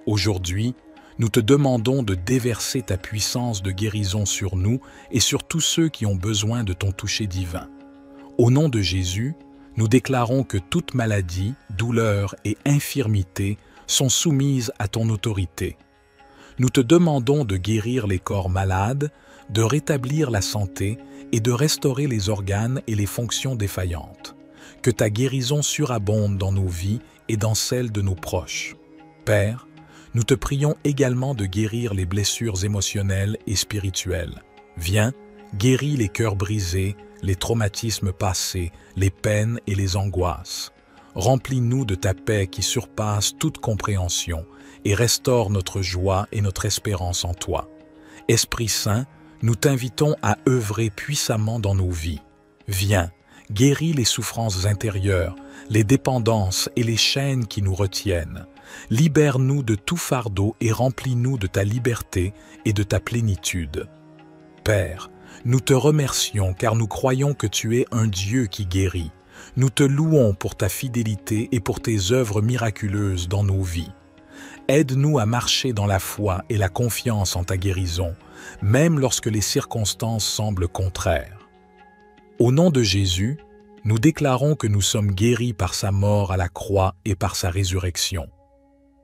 Aujourd'hui, nous te demandons de déverser ta puissance de guérison sur nous et sur tous ceux qui ont besoin de ton toucher divin. Au nom de Jésus, nous déclarons que toute maladie, douleur et infirmité sont soumises à ton autorité. Nous te demandons de guérir les corps malades, de rétablir la santé et de restaurer les organes et les fonctions défaillantes. Que ta guérison surabonde dans nos vies et dans celles de nos proches. Père, nous te prions également de guérir les blessures émotionnelles et spirituelles. Viens, guéris les cœurs brisés, les traumatismes passés, les peines et les angoisses. Remplis-nous de ta paix qui surpasse toute compréhension et restaure notre joie et notre espérance en toi. Esprit Saint, nous t'invitons à œuvrer puissamment dans nos vies. Viens, guéris les souffrances intérieures, les dépendances et les chaînes qui nous retiennent. Libère-nous de tout fardeau et remplis-nous de ta liberté et de ta plénitude. Père, nous te remercions car nous croyons que tu es un Dieu qui guérit. Nous te louons pour ta fidélité et pour tes œuvres miraculeuses dans nos vies. Aide-nous à marcher dans la foi et la confiance en ta guérison, même lorsque les circonstances semblent contraires. Au nom de Jésus, nous déclarons que nous sommes guéris par sa mort à la croix et par sa résurrection.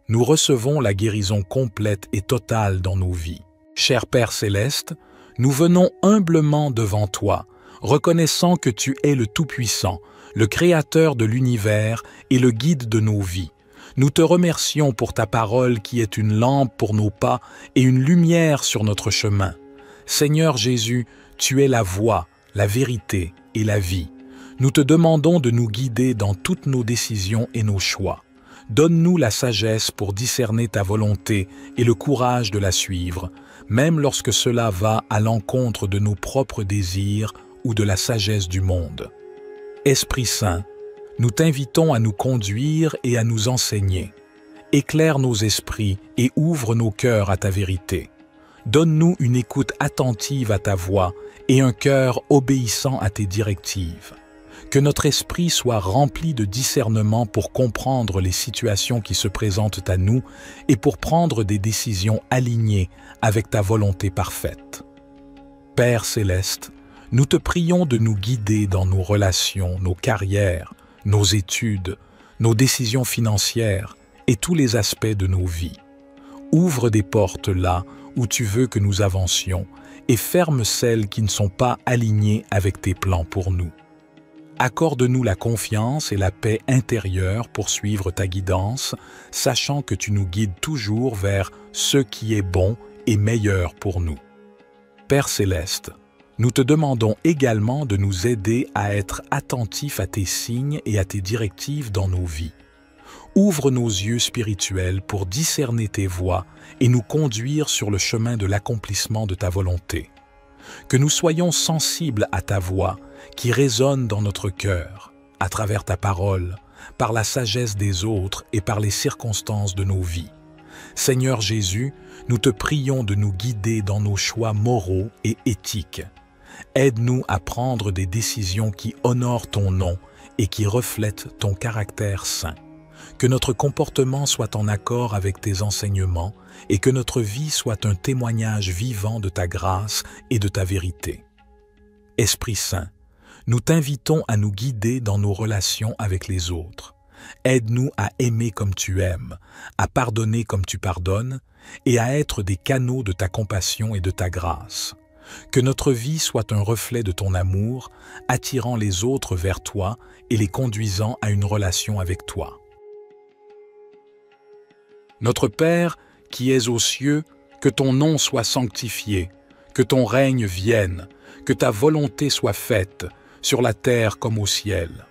Nous recevons la guérison complète et totale dans nos vies. Cher Père céleste, nous venons humblement devant toi, reconnaissant que tu es le Tout-Puissant, le Créateur de l'univers et le guide de nos vies. Nous te remercions pour ta parole qui est une lampe pour nos pas et une lumière sur notre chemin. Seigneur Jésus, tu es la voie, la vérité et la vie. Nous te demandons de nous guider dans toutes nos décisions et nos choix. Donne-nous la sagesse pour discerner ta volonté et le courage de la suivre, même lorsque cela va à l'encontre de nos propres désirs ou de la sagesse du monde. Esprit Saint, nous t'invitons à nous conduire et à nous enseigner. Éclaire nos esprits et ouvre nos cœurs à ta vérité. Donne-nous une écoute attentive à ta voix et un cœur obéissant à tes directives. Que notre esprit soit rempli de discernement pour comprendre les situations qui se présentent à nous et pour prendre des décisions alignées avec ta volonté parfaite. Père céleste, nous te prions de nous guider dans nos relations, nos carrières, nos études, nos décisions financières et tous les aspects de nos vies. Ouvre des portes là où tu veux que nous avancions et ferme celles qui ne sont pas alignées avec tes plans pour nous. Accorde-nous la confiance et la paix intérieure pour suivre ta guidance, sachant que tu nous guides toujours vers ce qui est bon et meilleur pour nous. Père céleste, nous te demandons également de nous aider à être attentifs à tes signes et à tes directives dans nos vies. Ouvre nos yeux spirituels pour discerner tes voies et nous conduire sur le chemin de l'accomplissement de ta volonté. Que nous soyons sensibles à ta voix qui résonne dans notre cœur, à travers ta parole, par la sagesse des autres et par les circonstances de nos vies. Seigneur Jésus, nous te prions de nous guider dans nos choix moraux et éthiques. Aide-nous à prendre des décisions qui honorent ton nom et qui reflètent ton caractère saint. Que notre comportement soit en accord avec tes enseignements et que notre vie soit un témoignage vivant de ta grâce et de ta vérité. Esprit Saint, nous t'invitons à nous guider dans nos relations avec les autres. Aide-nous à aimer comme tu aimes, à pardonner comme tu pardonnes et à être des canaux de ta compassion et de ta grâce. Que notre vie soit un reflet de ton amour, attirant les autres vers toi et les conduisant à une relation avec toi. Notre Père, qui es aux cieux, que ton nom soit sanctifié, que ton règne vienne, que ta volonté soit faite, sur la terre comme au ciel.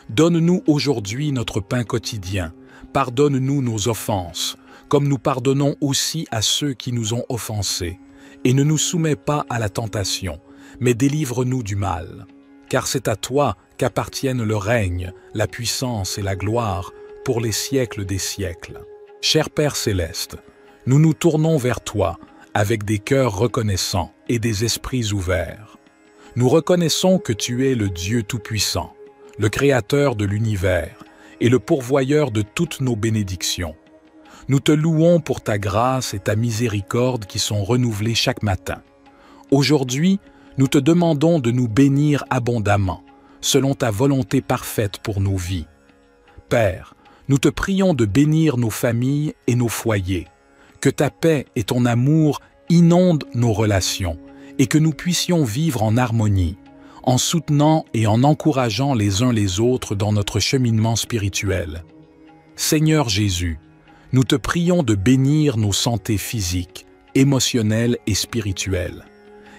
Donne-nous aujourd'hui notre pain quotidien, pardonne-nous nos offenses, comme nous pardonnons aussi à ceux qui nous ont offensés, et ne nous soumets pas à la tentation, mais délivre-nous du mal. Car c'est à toi qu'appartiennent le règne, la puissance et la gloire pour les siècles des siècles. Cher Père céleste, nous nous tournons vers toi avec des cœurs reconnaissants et des esprits ouverts. Nous reconnaissons que tu es le Dieu Tout-Puissant, le Créateur de l'univers et le pourvoyeur de toutes nos bénédictions. Nous te louons pour ta grâce et ta miséricorde qui sont renouvelées chaque matin. Aujourd'hui, nous te demandons de nous bénir abondamment, selon ta volonté parfaite pour nos vies. Père, nous te prions de bénir nos familles et nos foyers, que ta paix et ton amour inondent nos relations et que nous puissions vivre en harmonie, en soutenant et en encourageant les uns les autres dans notre cheminement spirituel. Seigneur Jésus, nous te prions de bénir nos santé physiques, émotionnelles et spirituelles.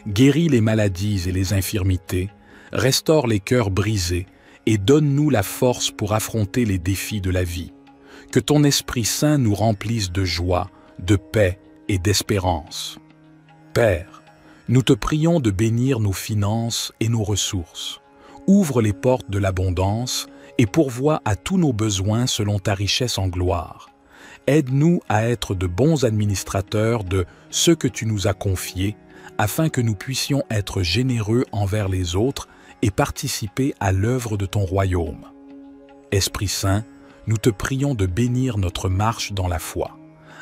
Guéris les maladies et les infirmités, restaure les cœurs brisés et donne-nous la force pour affronter les défis de la vie. Que ton Esprit Saint nous remplisse de joie, de paix et d'espérance. Père, nous te prions de bénir nos finances et nos ressources. Ouvre les portes de l'abondance et pourvois à tous nos besoins selon ta richesse en gloire. Aide-nous à être de bons administrateurs de ce que tu nous as confié, afin que nous puissions être généreux envers les autres et participer à l'œuvre de ton royaume. Esprit Saint, nous te prions de bénir notre marche dans la foi.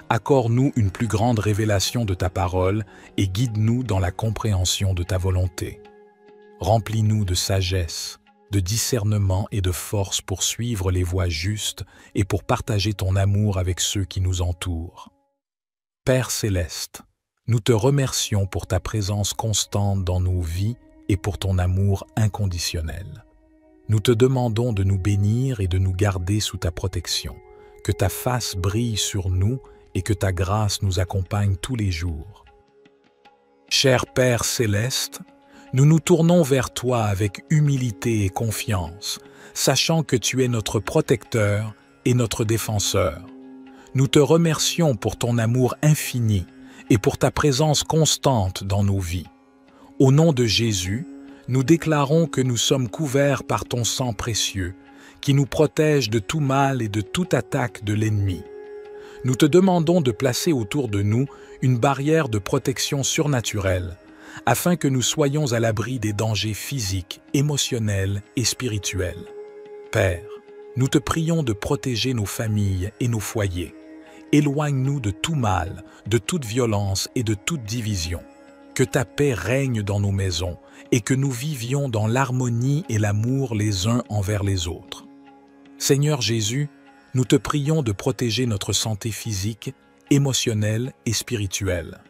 Accorde-nous une plus grande révélation de ta parole et guide-nous dans la compréhension de ta volonté. Remplis-nous de sagesse, de discernement et de force pour suivre les voies justes et pour partager ton amour avec ceux qui nous entourent. Père céleste, nous te remercions pour ta présence constante dans nos vies et pour ton amour inconditionnel. Nous te demandons de nous bénir et de nous garder sous ta protection, que ta face brille sur nous et que ta grâce nous accompagne tous les jours. Cher Père céleste, nous nous tournons vers toi avec humilité et confiance, sachant que tu es notre protecteur et notre défenseur. Nous te remercions pour ton amour infini et pour ta présence constante dans nos vies. Au nom de Jésus, nous déclarons que nous sommes couverts par ton sang précieux, qui nous protège de tout mal et de toute attaque de l'ennemi. Nous te demandons de placer autour de nous une barrière de protection surnaturelle, afin que nous soyons à l'abri des dangers physiques, émotionnels et spirituels. Père, nous te prions de protéger nos familles et nos foyers. Éloigne-nous de tout mal, de toute violence et de toute division. Que ta paix règne dans nos maisons et que nous vivions dans l'harmonie et l'amour les uns envers les autres. Seigneur Jésus, nous te prions de protéger notre santé physique, émotionnelle et spirituelle.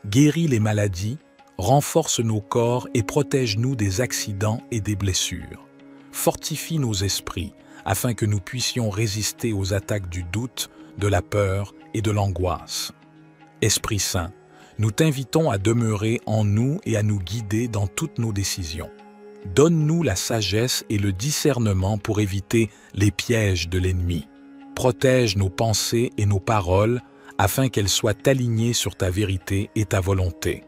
Guéris les maladies, renforce nos corps et protège-nous des accidents et des blessures. Fortifie nos esprits afin que nous puissions résister aux attaques du doute, de la peur et de l'angoisse. Esprit Saint, nous t'invitons à demeurer en nous et à nous guider dans toutes nos décisions. Donne-nous la sagesse et le discernement pour éviter les pièges de l'ennemi. Protège nos pensées et nos paroles afin qu'elles soient alignées sur ta vérité et ta volonté.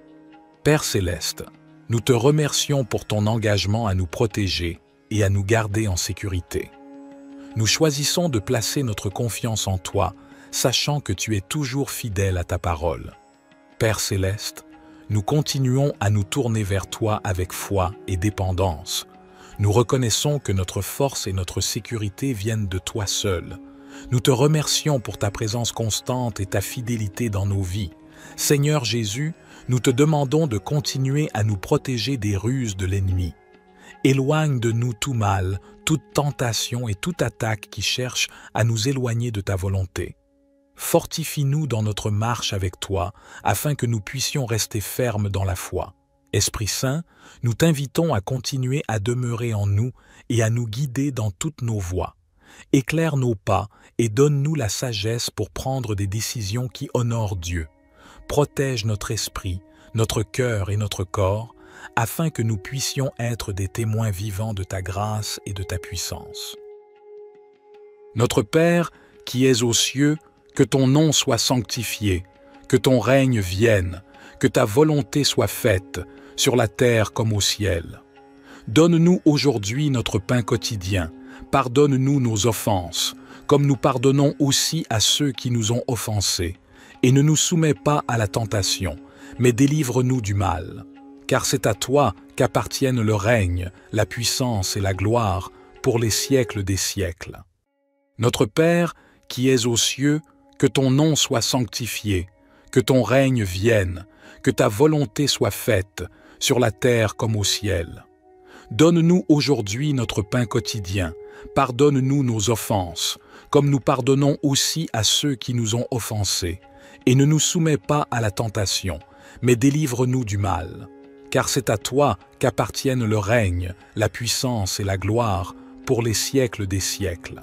Père céleste, nous te remercions pour ton engagement à nous protéger et à nous garder en sécurité. Nous choisissons de placer notre confiance en toi, sachant que tu es toujours fidèle à ta parole. Père céleste, nous continuons à nous tourner vers toi avec foi et dépendance. Nous reconnaissons que notre force et notre sécurité viennent de toi seul. Nous te remercions pour ta présence constante et ta fidélité dans nos vies. Seigneur Jésus, nous te demandons de continuer à nous protéger des ruses de l'ennemi. Éloigne de nous tout mal, toute tentation et toute attaque qui cherche à nous éloigner de ta volonté. Fortifie-nous dans notre marche avec toi, afin que nous puissions rester fermes dans la foi. Esprit Saint, nous t'invitons à continuer à demeurer en nous et à nous guider dans toutes nos voies. Éclaire nos pas et donne-nous la sagesse pour prendre des décisions qui honorent Dieu. Protège notre esprit, notre cœur et notre corps, afin que nous puissions être des témoins vivants de ta grâce et de ta puissance. Notre Père, qui es aux cieux, que ton nom soit sanctifié, que ton règne vienne, que ta volonté soit faite, sur la terre comme au ciel. Donne-nous aujourd'hui notre pain quotidien, pardonne-nous nos offenses, comme nous pardonnons aussi à ceux qui nous ont offensés, et ne nous soumets pas à la tentation, mais délivre-nous du mal. Car c'est à toi qu'appartiennent le règne, la puissance et la gloire pour les siècles des siècles. Notre Père, qui es aux cieux, que ton nom soit sanctifié, que ton règne vienne, que ta volonté soit faite, sur la terre comme au ciel. Donne-nous aujourd'hui notre pain quotidien, pardonne-nous nos offenses, comme nous pardonnons aussi à ceux qui nous ont offensés, et ne nous soumets pas à la tentation, mais délivre-nous du mal. Car c'est à toi qu'appartiennent le règne, la puissance et la gloire pour les siècles des siècles.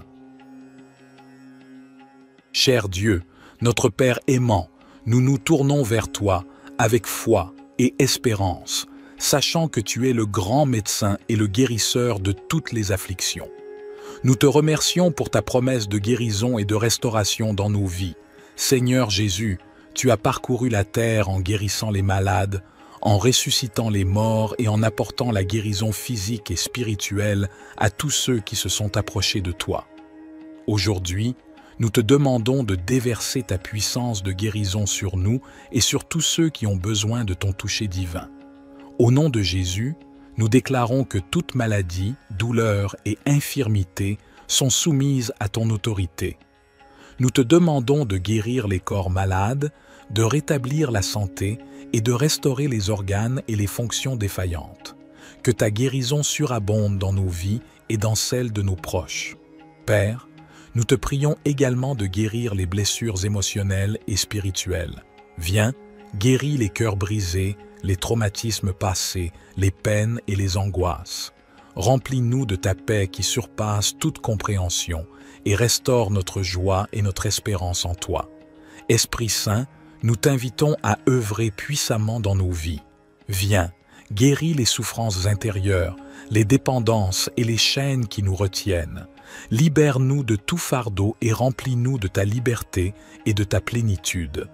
Cher Dieu, notre Père aimant, nous nous tournons vers toi avec foi et espérance, sachant que tu es le grand médecin et le guérisseur de toutes les afflictions. Nous te remercions pour ta promesse de guérison et de restauration dans nos vies. Seigneur Jésus, tu as parcouru la terre en guérissant les malades, en ressuscitant les morts et en apportant la guérison physique et spirituelle à tous ceux qui se sont approchés de toi. Aujourd'hui, nous te demandons de déverser ta puissance de guérison sur nous et sur tous ceux qui ont besoin de ton toucher divin. Au nom de Jésus, nous déclarons que toute maladie, douleur et infirmité sont soumises à ton autorité. Nous te demandons de guérir les corps malades, de rétablir la santé et de restaurer les organes et les fonctions défaillantes. Que ta guérison surabonde dans nos vies et dans celles de nos proches. Père, nous te prions également de guérir les blessures émotionnelles et spirituelles. Viens, guéris les cœurs brisés, les traumatismes passés, les peines et les angoisses. Remplis-nous de ta paix qui surpasse toute compréhension et restaure notre joie et notre espérance en toi. Esprit Saint, nous t'invitons à œuvrer puissamment dans nos vies. Viens, guéris les souffrances intérieures, les dépendances et les chaînes qui nous retiennent. Libère-nous de tout fardeau et remplis-nous de ta liberté et de ta plénitude.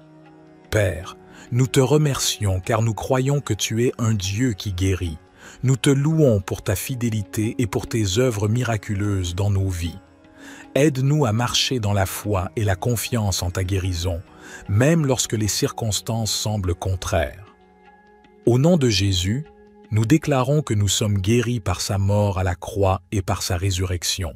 Père, nous te remercions car nous croyons que tu es un Dieu qui guérit. Nous te louons pour ta fidélité et pour tes œuvres miraculeuses dans nos vies. Aide-nous à marcher dans la foi et la confiance en ta guérison, même lorsque les circonstances semblent contraires. Au nom de Jésus, nous déclarons que nous sommes guéris par sa mort à la croix et par sa résurrection.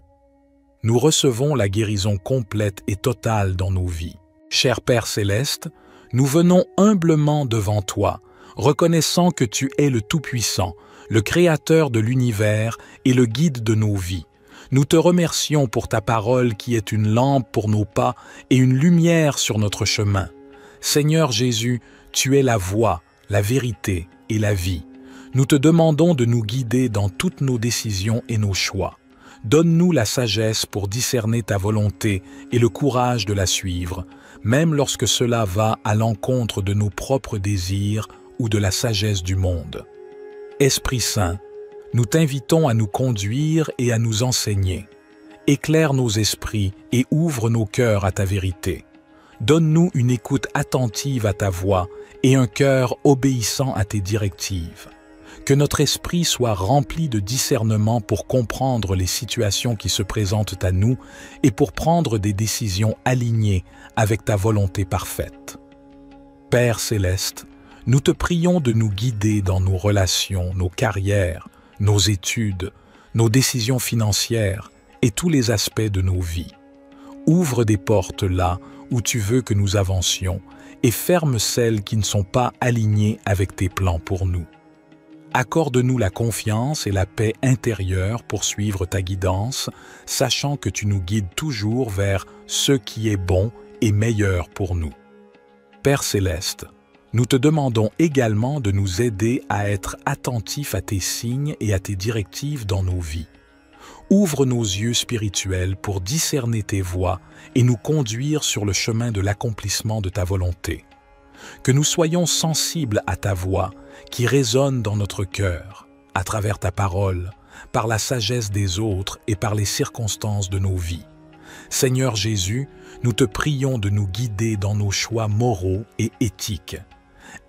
Nous recevons la guérison complète et totale dans nos vies. Cher Père céleste, nous venons humblement devant toi, reconnaissant que tu es le Tout-Puissant, le Créateur de l'univers et le guide de nos vies. Nous te remercions pour ta parole qui est une lampe pour nos pas et une lumière sur notre chemin. Seigneur Jésus, tu es la voie, la vérité et la vie. Nous te demandons de nous guider dans toutes nos décisions et nos choix. Donne-nous la sagesse pour discerner ta volonté et le courage de la suivre, même lorsque cela va à l'encontre de nos propres désirs ou de la sagesse du monde. Esprit Saint, nous t'invitons à nous conduire et à nous enseigner. Éclaire nos esprits et ouvre nos cœurs à ta vérité. Donne-nous une écoute attentive à ta voix et un cœur obéissant à tes directives. Que notre esprit soit rempli de discernement pour comprendre les situations qui se présentent à nous et pour prendre des décisions alignées avec ta volonté parfaite. Père céleste, nous te prions de nous guider dans nos relations, nos carrières, nos études, nos décisions financières et tous les aspects de nos vies. Ouvre des portes là où tu veux que nous avancions et ferme celles qui ne sont pas alignées avec tes plans pour nous. Accorde-nous la confiance et la paix intérieure pour suivre ta guidance, sachant que tu nous guides toujours vers ce qui est bon et meilleur pour nous. Père céleste, nous te demandons également de nous aider à être attentifs à tes signes et à tes directives dans nos vies. Ouvre nos yeux spirituels pour discerner tes voies et nous conduire sur le chemin de l'accomplissement de ta volonté. Que nous soyons sensibles à ta voix qui résonne dans notre cœur, à travers ta parole, par la sagesse des autres et par les circonstances de nos vies. Seigneur Jésus, nous te prions de nous guider dans nos choix moraux et éthiques.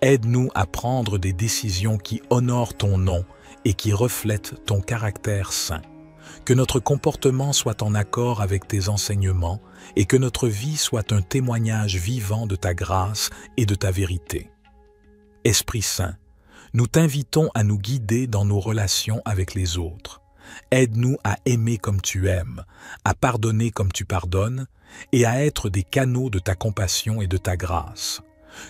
Aide-nous à prendre des décisions qui honorent ton nom et qui reflètent ton caractère saint. Que notre comportement soit en accord avec tes enseignements et que notre vie soit un témoignage vivant de ta grâce et de ta vérité. Esprit Saint, nous t'invitons à nous guider dans nos relations avec les autres. Aide-nous à aimer comme tu aimes, à pardonner comme tu pardonnes et à être des canaux de ta compassion et de ta grâce.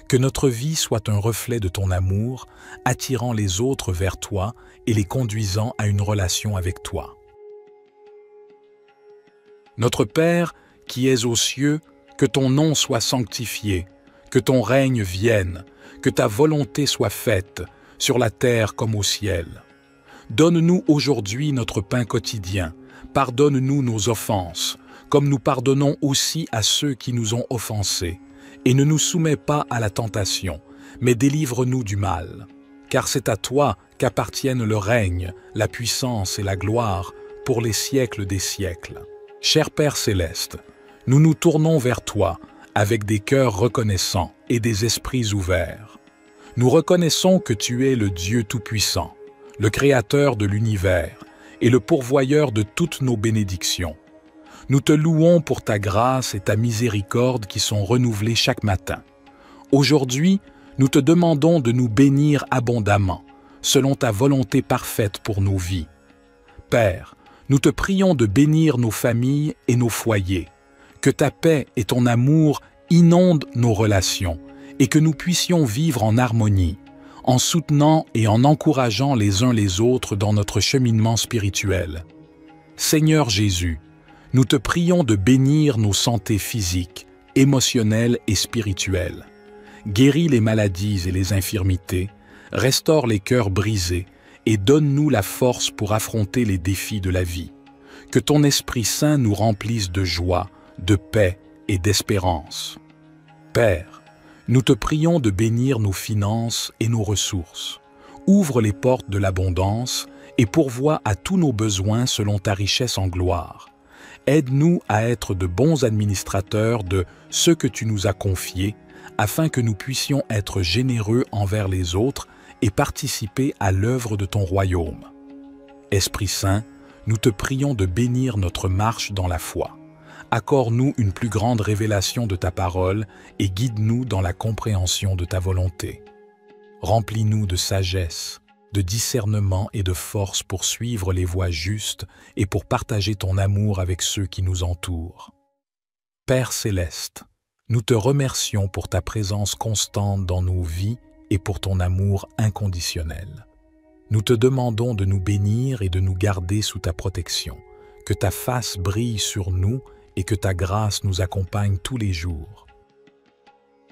Que notre vie soit un reflet de ton amour, attirant les autres vers toi et les conduisant à une relation avec toi. Notre Père, qui es aux cieux, que ton nom soit sanctifié, que ton règne vienne, que ta volonté soit faite, sur la terre comme au ciel. Donne-nous aujourd'hui notre pain quotidien, pardonne-nous nos offenses, comme nous pardonnons aussi à ceux qui nous ont offensés, et ne nous soumets pas à la tentation, mais délivre-nous du mal. Car c'est à toi qu'appartiennent le règne, la puissance et la gloire pour les siècles des siècles. Cher Père céleste, nous nous tournons vers toi avec des cœurs reconnaissants et des esprits ouverts. Nous reconnaissons que tu es le Dieu Tout-Puissant, le Créateur de l'univers et le pourvoyeur de toutes nos bénédictions. Nous te louons pour ta grâce et ta miséricorde qui sont renouvelées chaque matin. Aujourd'hui, nous te demandons de nous bénir abondamment, selon ta volonté parfaite pour nos vies. Père, nous te prions de bénir nos familles et nos foyers, que ta paix et ton amour inondent nos relations et que nous puissions vivre en harmonie, en soutenant et en encourageant les uns les autres dans notre cheminement spirituel. Seigneur Jésus, nous te prions de bénir nos santé physiques, émotionnelles et spirituelles. Guéris les maladies et les infirmités, restaure les cœurs brisés et donne-nous la force pour affronter les défis de la vie. Que ton Esprit Saint nous remplisse de joie, de paix et d'espérance. Père, nous te prions de bénir nos finances et nos ressources. Ouvre les portes de l'abondance et pourvois à tous nos besoins selon ta richesse en gloire. Aide-nous à être de bons administrateurs de ce que tu nous as confié, afin que nous puissions être généreux envers les autres et participer à l'œuvre de ton royaume. Esprit Saint, nous te prions de bénir notre marche dans la foi. Accorde-nous une plus grande révélation de ta parole et guide-nous dans la compréhension de ta volonté. Remplis-nous de sagesse, de discernement et de force pour suivre les voies justes et pour partager ton amour avec ceux qui nous entourent. Père céleste, nous te remercions pour ta présence constante dans nos vies et pour ton amour inconditionnel. Nous te demandons de nous bénir et de nous garder sous ta protection, que ta face brille sur nous et que ta grâce nous accompagne tous les jours.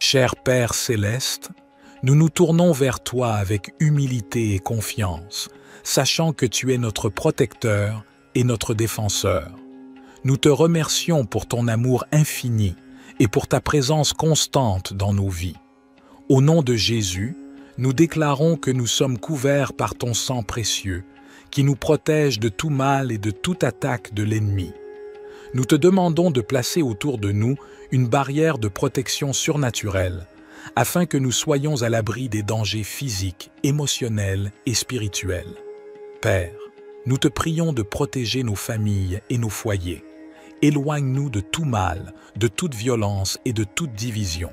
Cher Père céleste, nous nous tournons vers toi avec humilité et confiance, sachant que tu es notre protecteur et notre défenseur. Nous te remercions pour ton amour infini et pour ta présence constante dans nos vies. Au nom de Jésus, nous déclarons que nous sommes couverts par ton sang précieux, qui nous protège de tout mal et de toute attaque de l'ennemi. Nous te demandons de placer autour de nous une barrière de protection surnaturelle, afin que nous soyons à l'abri des dangers physiques, émotionnels et spirituels. Père, nous te prions de protéger nos familles et nos foyers. Éloigne-nous de tout mal, de toute violence et de toute division.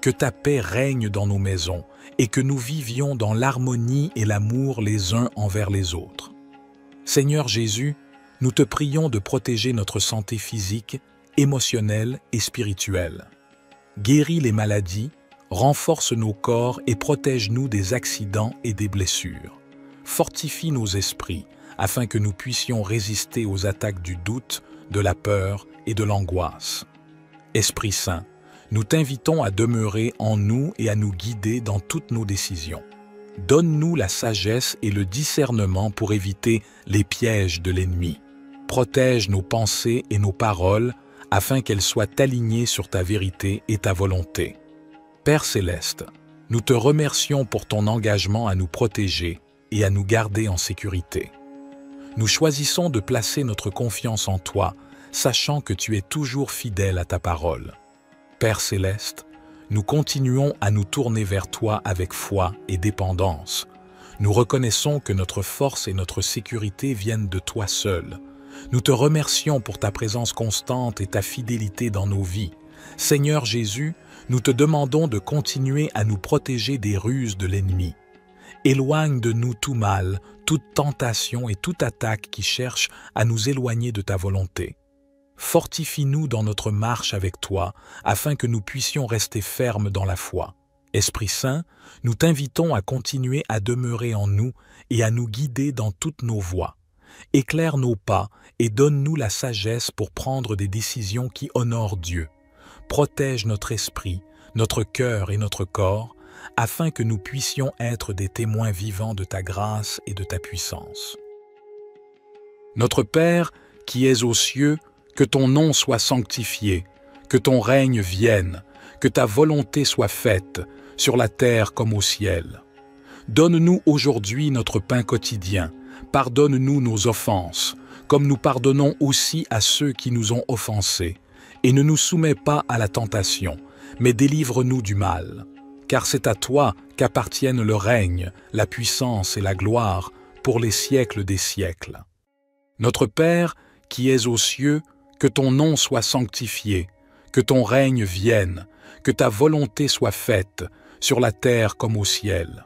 Que ta paix règne dans nos maisons et que nous vivions dans l'harmonie et l'amour les uns envers les autres. Seigneur Jésus, nous te prions de protéger notre santé physique, émotionnelle et spirituelle. Guéris les maladies, renforce nos corps et protège-nous des accidents et des blessures. Fortifie nos esprits afin que nous puissions résister aux attaques du doute, de la peur et de l'angoisse. Esprit Saint, nous t'invitons à demeurer en nous et à nous guider dans toutes nos décisions. Donne-nous la sagesse et le discernement pour éviter les pièges de l'ennemi. Protège nos pensées et nos paroles afin qu'elles soient alignées sur ta vérité et ta volonté. Père céleste, nous te remercions pour ton engagement à nous protéger et à nous garder en sécurité. Nous choisissons de placer notre confiance en toi, sachant que tu es toujours fidèle à ta parole. Père céleste, nous continuons à nous tourner vers toi avec foi et dépendance. Nous reconnaissons que notre force et notre sécurité viennent de toi seul. Nous te remercions pour ta présence constante et ta fidélité dans nos vies. Seigneur Jésus, nous te demandons de continuer à nous protéger des ruses de l'ennemi. Éloigne de nous tout mal, toute tentation et toute attaque qui cherche à nous éloigner de ta volonté. Fortifie-nous dans notre marche avec toi, afin que nous puissions rester fermes dans la foi. Esprit Saint, nous t'invitons à continuer à demeurer en nous et à nous guider dans toutes nos voies. Éclaire nos pas et donne-nous la sagesse pour prendre des décisions qui honorent Dieu. Protège notre esprit, notre cœur et notre corps, afin que nous puissions être des témoins vivants de ta grâce et de ta puissance. Notre Père, qui es aux cieux, que ton nom soit sanctifié, que ton règne vienne, que ta volonté soit faite, sur la terre comme au ciel. Donne-nous aujourd'hui notre pain quotidien, pardonne-nous nos offenses, comme nous pardonnons aussi à ceux qui nous ont offensés, et ne nous soumets pas à la tentation, mais délivre-nous du mal. Car c'est à toi qu'appartiennent le règne, la puissance et la gloire pour les siècles des siècles. Notre Père, qui es aux cieux, que ton nom soit sanctifié, que ton règne vienne, que ta volonté soit faite, sur la terre comme au ciel.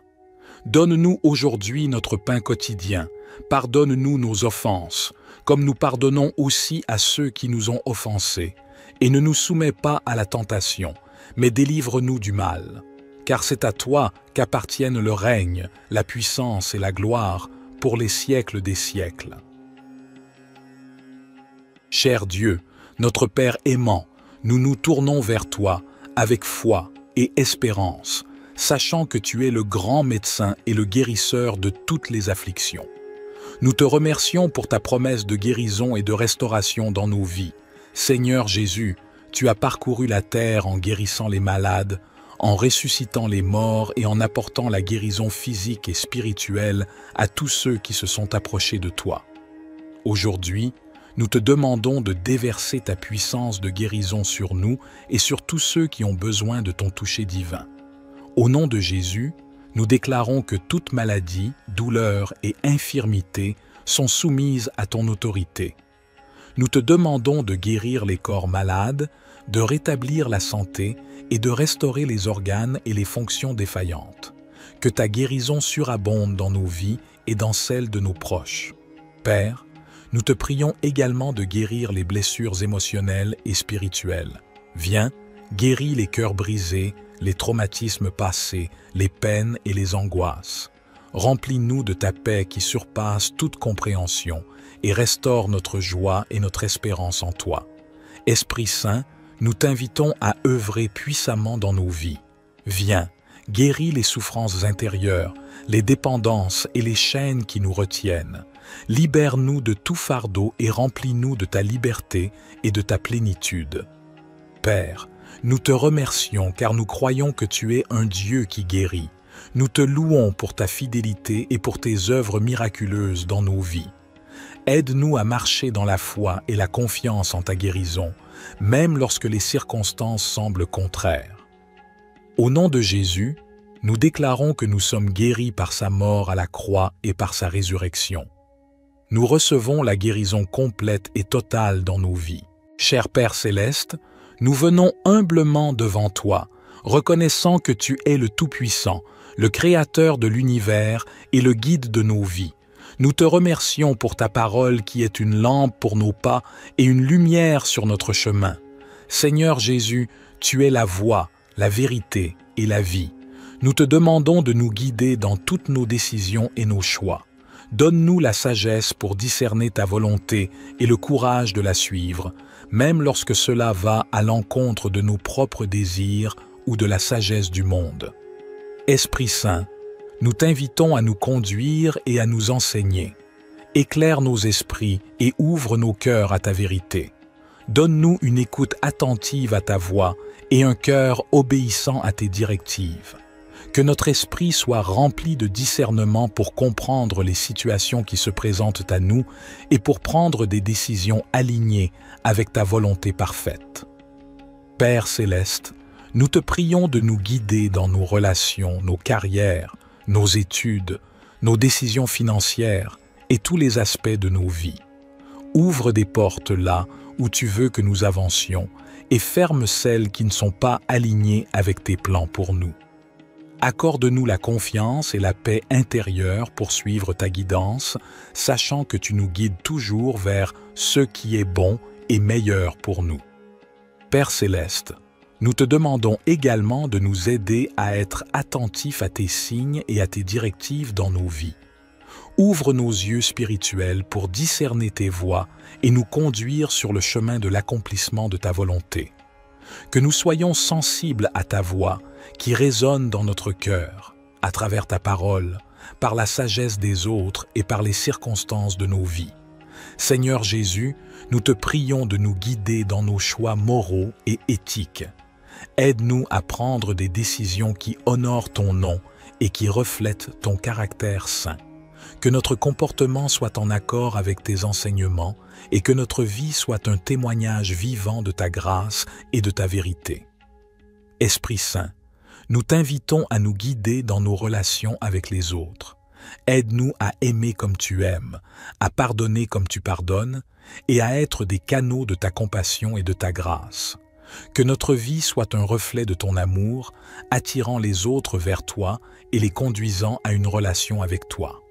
Donne-nous aujourd'hui notre pain quotidien, pardonne-nous nos offenses, comme nous pardonnons aussi à ceux qui nous ont offensés, et ne nous soumets pas à la tentation, mais délivre-nous du mal. Car c'est à toi qu'appartiennent le règne, la puissance et la gloire pour les siècles des siècles. Cher Dieu, notre Père aimant, nous nous tournons vers toi avec foi et espérance, sachant que tu es le grand médecin et le guérisseur de toutes les afflictions. Nous te remercions pour ta promesse de guérison et de restauration dans nos vies. Seigneur Jésus, tu as parcouru la terre en guérissant les malades, en ressuscitant les morts et en apportant la guérison physique et spirituelle à tous ceux qui se sont approchés de toi. Aujourd'hui, nous te demandons de déverser ta puissance de guérison sur nous et sur tous ceux qui ont besoin de ton toucher divin. Au nom de Jésus, nous déclarons que toute maladie, douleur et infirmité sont soumises à ton autorité. Nous te demandons de guérir les corps malades, de rétablir la santé et de restaurer les organes et les fonctions défaillantes. Que ta guérison surabonde dans nos vies et dans celles de nos proches. Père, nous te prions également de guérir les blessures émotionnelles et spirituelles. Viens, guéris les cœurs brisés, les traumatismes passés, les peines et les angoisses. Remplis-nous de ta paix qui surpasse toute compréhension et restaure notre joie et notre espérance en toi. Esprit Saint, nous t'invitons à œuvrer puissamment dans nos vies. Viens, guéris les souffrances intérieures, les dépendances et les chaînes qui nous retiennent. Libère-nous de tout fardeau et remplis-nous de ta liberté et de ta plénitude. Père, nous te remercions car nous croyons que tu es un Dieu qui guérit. Nous te louons pour ta fidélité et pour tes œuvres miraculeuses dans nos vies. Aide-nous à marcher dans la foi et la confiance en ta guérison, même lorsque les circonstances semblent contraires. Au nom de Jésus, nous déclarons que nous sommes guéris par sa mort à la croix et par sa résurrection. Nous recevons la guérison complète et totale dans nos vies. Cher Père céleste, nous venons humblement devant toi, reconnaissant que tu es le Tout-Puissant, le Créateur de l'univers et le guide de nos vies. Nous te remercions pour ta parole qui est une lampe pour nos pas et une lumière sur notre chemin. Seigneur Jésus, tu es la voie, la vérité et la vie. Nous te demandons de nous guider dans toutes nos décisions et nos choix. Donne-nous la sagesse pour discerner ta volonté et le courage de la suivre, même lorsque cela va à l'encontre de nos propres désirs ou de la sagesse du monde. Esprit Saint, nous t'invitons à nous conduire et à nous enseigner. Éclaire nos esprits et ouvre nos cœurs à ta vérité. Donne-nous une écoute attentive à ta voix et un cœur obéissant à tes directives. Que notre esprit soit rempli de discernement pour comprendre les situations qui se présentent à nous et pour prendre des décisions alignées avec ta volonté parfaite. Père céleste, nous te prions de nous guider dans nos relations, nos carrières, nos études, nos décisions financières et tous les aspects de nos vies. Ouvre des portes là où tu veux que nous avancions et ferme celles qui ne sont pas alignées avec tes plans pour nous. Accorde-nous la confiance et la paix intérieure pour suivre ta guidance, sachant que tu nous guides toujours vers ce qui est bon et meilleur pour nous. Père céleste, nous te demandons également de nous aider à être attentifs à tes signes et à tes directives dans nos vies. Ouvre nos yeux spirituels pour discerner tes voies et nous conduire sur le chemin de l'accomplissement de ta volonté. Que nous soyons sensibles à ta voix qui résonne dans notre cœur, à travers ta parole, par la sagesse des autres et par les circonstances de nos vies. Seigneur Jésus, nous te prions de nous guider dans nos choix moraux et éthiques. Aide-nous à prendre des décisions qui honorent ton nom et qui reflètent ton caractère saint. Que notre comportement soit en accord avec tes enseignements et que notre vie soit un témoignage vivant de ta grâce et de ta vérité. Esprit Saint, nous t'invitons à nous guider dans nos relations avec les autres. Aide-nous à aimer comme tu aimes, à pardonner comme tu pardonnes et à être des canaux de ta compassion et de ta grâce. Que notre vie soit un reflet de ton amour, attirant les autres vers toi et les conduisant à une relation avec toi.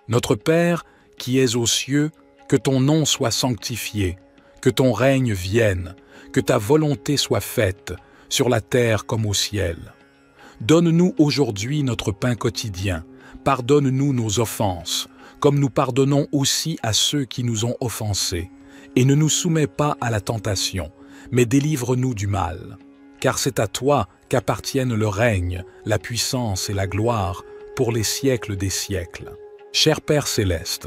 Notre Père, qui es aux cieux, que ton nom soit sanctifié, que ton règne vienne, que ta volonté soit faite, sur la terre comme au ciel. Donne-nous aujourd'hui notre pain quotidien, pardonne-nous nos offenses, comme nous pardonnons aussi à ceux qui nous ont offensés, et ne nous soumets pas à la tentation, mais délivre-nous du mal. Car c'est à toi qu'appartiennent le règne, la puissance et la gloire pour les siècles des siècles. Cher Père céleste,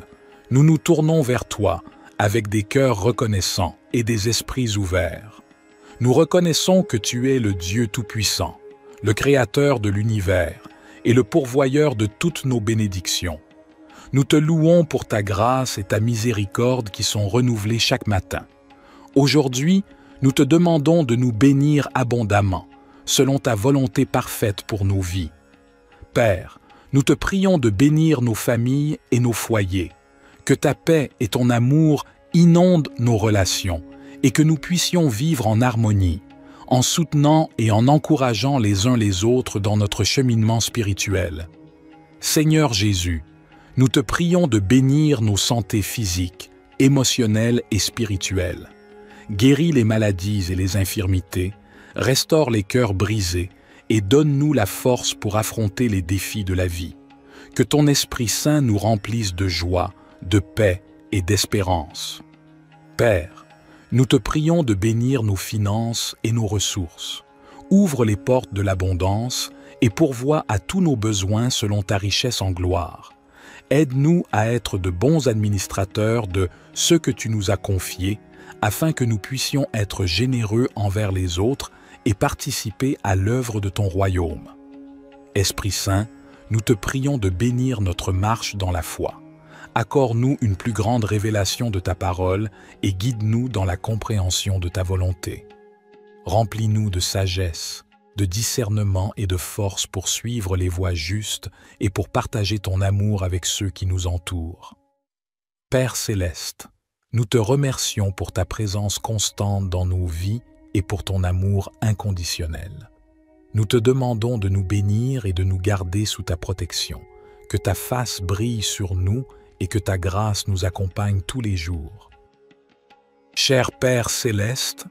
nous nous tournons vers toi avec des cœurs reconnaissants et des esprits ouverts. Nous reconnaissons que tu es le Dieu Tout-Puissant, le Créateur de l'univers et le pourvoyeur de toutes nos bénédictions. Nous te louons pour ta grâce et ta miséricorde qui sont renouvelées chaque matin. Aujourd'hui, nous te demandons de nous bénir abondamment, selon ta volonté parfaite pour nos vies. Père, nous te prions de bénir nos familles et nos foyers, que ta paix et ton amour inondent nos relations et que nous puissions vivre en harmonie, en soutenant et en encourageant les uns les autres dans notre cheminement spirituel. Seigneur Jésus, nous te prions de bénir nos santé physiques, émotionnelles et spirituelles. Guéris les maladies et les infirmités, restaure les cœurs brisés et donne-nous la force pour affronter les défis de la vie. Que ton Esprit Saint nous remplisse de joie, de paix et d'espérance. Père, nous te prions de bénir nos finances et nos ressources. Ouvre les portes de l'abondance et pourvois à tous nos besoins selon ta richesse en gloire. Aide-nous à être de bons administrateurs de ce que tu nous as confié, afin que nous puissions être généreux envers les autres et participer à l'œuvre de ton royaume. Esprit Saint, nous te prions de bénir notre marche dans la foi. Accorde-nous une plus grande révélation de ta parole et guide-nous dans la compréhension de ta volonté. Remplis-nous de sagesse, de discernement et de force pour suivre les voies justes et pour partager ton amour avec ceux qui nous entourent. Père céleste, nous te remercions pour ta présence constante dans nos vies et pour ton amour inconditionnel. Nous te demandons de nous bénir et de nous garder sous ta protection, que ta face brille sur nous et que ta grâce nous accompagne tous les jours. Cher Père céleste,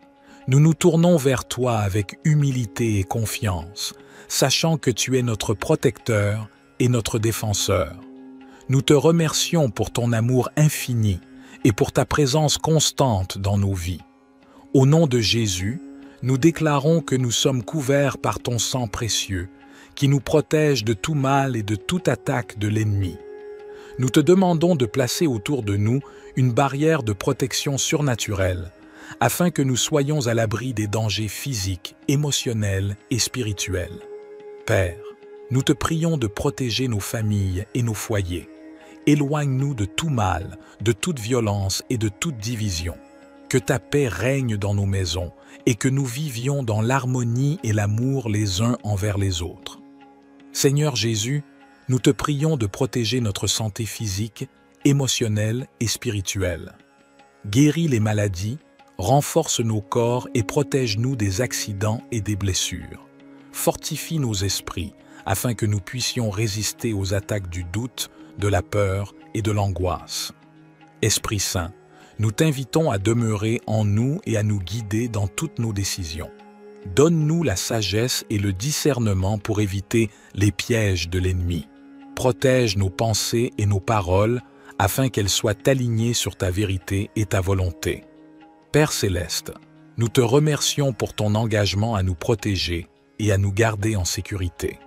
nous nous tournons vers toi avec humilité et confiance, sachant que tu es notre protecteur et notre défenseur. Nous te remercions pour ton amour infini et pour ta présence constante dans nos vies. Au nom de Jésus, nous déclarons que nous sommes couverts par ton sang précieux, qui nous protège de tout mal et de toute attaque de l'ennemi. Nous te demandons de placer autour de nous une barrière de protection surnaturelle, afin que nous soyons à l'abri des dangers physiques, émotionnels et spirituels. Père, nous te prions de protéger nos familles et nos foyers. Éloigne-nous de tout mal, de toute violence et de toute division. Que ta paix règne dans nos maisons et que nous vivions dans l'harmonie et l'amour les uns envers les autres. Seigneur Jésus, nous te prions de protéger notre santé physique, émotionnelle et spirituelle. Guéris les maladies, renforce nos corps et protège-nous des accidents et des blessures. Fortifie nos esprits afin que nous puissions résister aux attaques du doute, de la peur et de l'angoisse. Esprit Saint, nous t'invitons à demeurer en nous et à nous guider dans toutes nos décisions. Donne-nous la sagesse et le discernement pour éviter les pièges de l'ennemi. Protège nos pensées et nos paroles afin qu'elles soient alignées sur ta vérité et ta volonté. Père céleste, nous te remercions pour ton engagement à nous protéger et à nous garder en sécurité.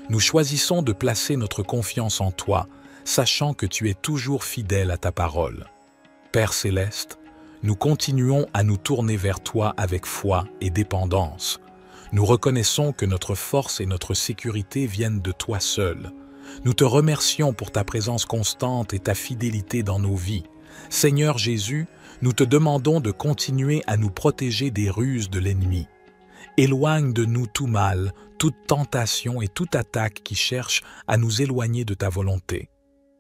Nous choisissons de placer notre confiance en toi, sachant que tu es toujours fidèle à ta parole. Père céleste, nous continuons à nous tourner vers toi avec foi et dépendance. Nous reconnaissons que notre force et notre sécurité viennent de toi seul. Nous te remercions pour ta présence constante et ta fidélité dans nos vies. Seigneur Jésus, nous te demandons de continuer à nous protéger des ruses de l'ennemi. Éloigne de nous tout mal, toute tentation et toute attaque qui cherche à nous éloigner de ta volonté.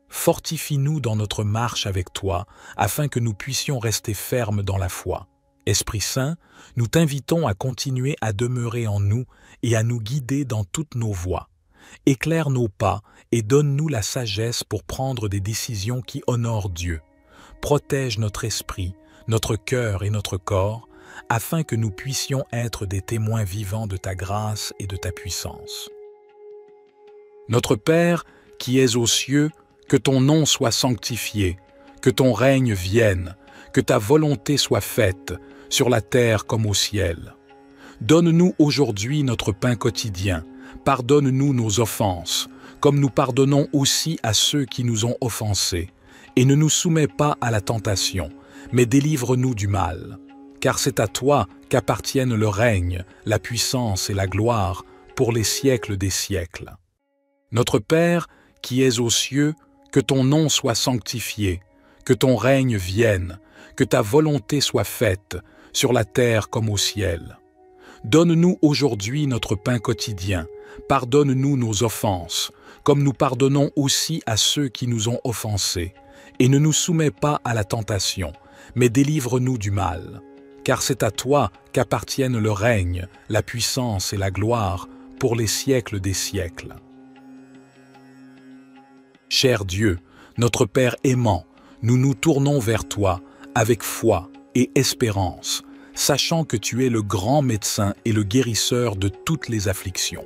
Fortifie-nous dans notre marche avec toi, afin que nous puissions rester fermes dans la foi. Esprit Saint, nous t'invitons à continuer à demeurer en nous et à nous guider dans toutes nos voies. Éclaire nos pas et donne-nous la sagesse pour prendre des décisions qui honorent Dieu. Protège notre esprit, notre cœur et notre corps, afin que nous puissions être des témoins vivants de ta grâce et de ta puissance. Notre Père, qui es aux cieux, que ton nom soit sanctifié, que ton règne vienne, que ta volonté soit faite, sur la terre comme au ciel. Donne-nous aujourd'hui notre pain quotidien, pardonne-nous nos offenses, comme nous pardonnons aussi à ceux qui nous ont offensés, et ne nous soumets pas à la tentation, mais délivre-nous du mal. Car c'est à toi qu'appartiennent le règne, la puissance et la gloire pour les siècles des siècles. Notre Père, qui es aux cieux, que ton nom soit sanctifié, que ton règne vienne, que ta volonté soit faite, sur la terre comme au ciel. Donne-nous aujourd'hui notre pain quotidien, pardonne-nous nos offenses, comme nous pardonnons aussi à ceux qui nous ont offensés, et ne nous soumets pas à la tentation, mais délivre-nous du mal. Car c'est à toi qu'appartiennent le règne, la puissance et la gloire pour les siècles des siècles. Cher Dieu, notre Père aimant, nous nous tournons vers toi avec foi et espérance, sachant que tu es le grand médecin et le guérisseur de toutes les afflictions.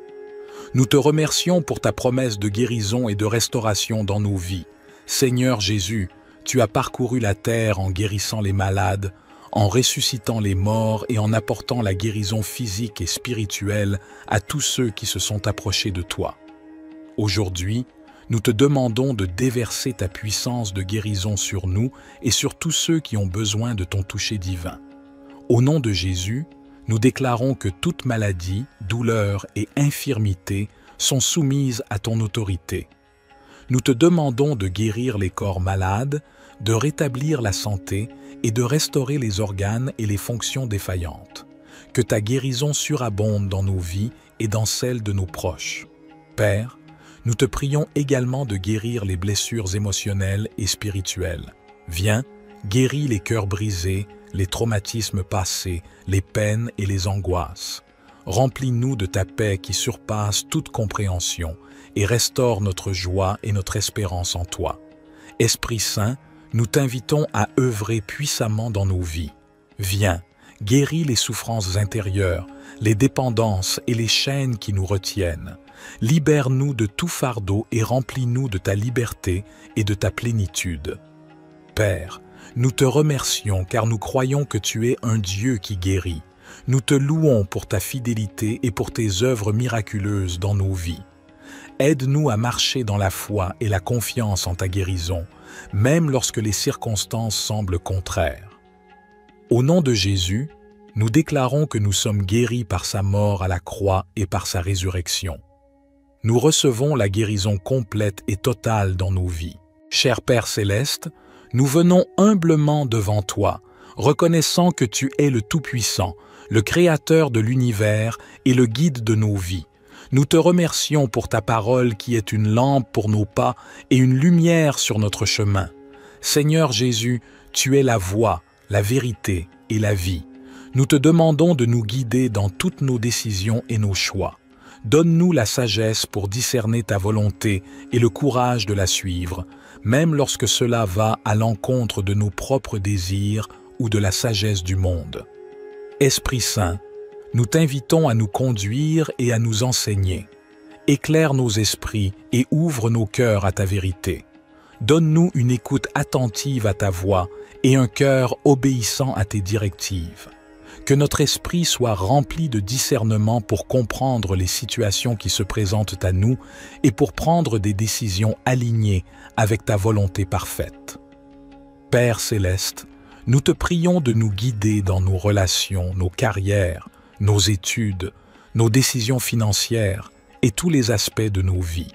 Nous te remercions pour ta promesse de guérison et de restauration dans nos vies. Seigneur Jésus, tu as parcouru la terre en guérissant les malades, en ressuscitant les morts et en apportant la guérison physique et spirituelle à tous ceux qui se sont approchés de toi. Aujourd'hui, nous te demandons de déverser ta puissance de guérison sur nous et sur tous ceux qui ont besoin de ton toucher divin. Au nom de Jésus, nous déclarons que toute maladie, douleur et infirmité sont soumises à ton autorité. Nous te demandons de guérir les corps malades, de rétablir la santé et de restaurer les organes et les fonctions défaillantes. que ta guérison surabonde dans nos vies et dans celles de nos proches. Père, nous te prions également de guérir les blessures émotionnelles et spirituelles. Viens, guéris les cœurs brisés, les traumatismes passés, les peines et les angoisses. Remplis-nous de ta paix qui surpasse toute compréhension et restaure notre joie et notre espérance en toi. Esprit Saint, nous t'invitons à œuvrer puissamment dans nos vies. Viens, guéris les souffrances intérieures, les dépendances et les chaînes qui nous retiennent. Libère-nous de tout fardeau et remplis-nous de ta liberté et de ta plénitude. Père, nous te remercions car nous croyons que tu es un Dieu qui guérit. Nous te louons pour ta fidélité et pour tes œuvres miraculeuses dans nos vies. Aide-nous à marcher dans la foi et la confiance en ta guérison, même lorsque les circonstances semblent contraires. Au nom de Jésus, nous déclarons que nous sommes guéris par sa mort à la croix et par sa résurrection. Nous recevons la guérison complète et totale dans nos vies. Cher Père Céleste, nous venons humblement devant toi, reconnaissant que tu es le Tout-Puissant, le Créateur de l'univers et le guide de nos vies. Nous te remercions pour ta parole qui est une lampe pour nos pas et une lumière sur notre chemin. Seigneur Jésus, tu es la voie, la vérité et la vie. Nous te demandons de nous guider dans toutes nos décisions et nos choix. Donne-nous la sagesse pour discerner ta volonté et le courage de la suivre, même lorsque cela va à l'encontre de nos propres désirs ou de la sagesse du monde. Esprit Saint, nous t'invitons à nous conduire et à nous enseigner. Éclaire nos esprits et ouvre nos cœurs à ta vérité. Donne-nous une écoute attentive à ta voix et un cœur obéissant à tes directives. Que notre esprit soit rempli de discernement pour comprendre les situations qui se présentent à nous et pour prendre des décisions alignées avec ta volonté parfaite. Père Céleste, nous te prions de nous guider dans nos relations, nos carrières, nos études, nos décisions financières et tous les aspects de nos vies.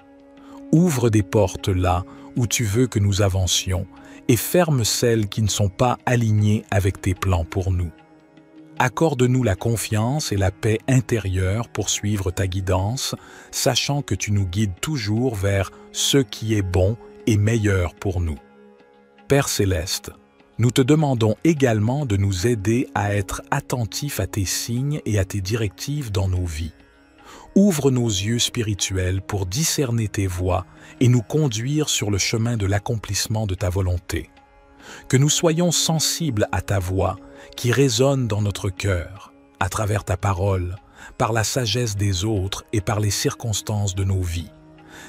Ouvre des portes là où tu veux que nous avancions et ferme celles qui ne sont pas alignées avec tes plans pour nous. Accorde-nous la confiance et la paix intérieure pour suivre ta guidance, sachant que tu nous guides toujours vers ce qui est bon et meilleur pour nous. Père Céleste, nous te demandons également de nous aider à être attentifs à tes signes et à tes directives dans nos vies. Ouvre nos yeux spirituels pour discerner tes voies et nous conduire sur le chemin de l'accomplissement de ta volonté. Que nous soyons sensibles à ta voix qui résonne dans notre cœur, à travers ta parole, par la sagesse des autres et par les circonstances de nos vies.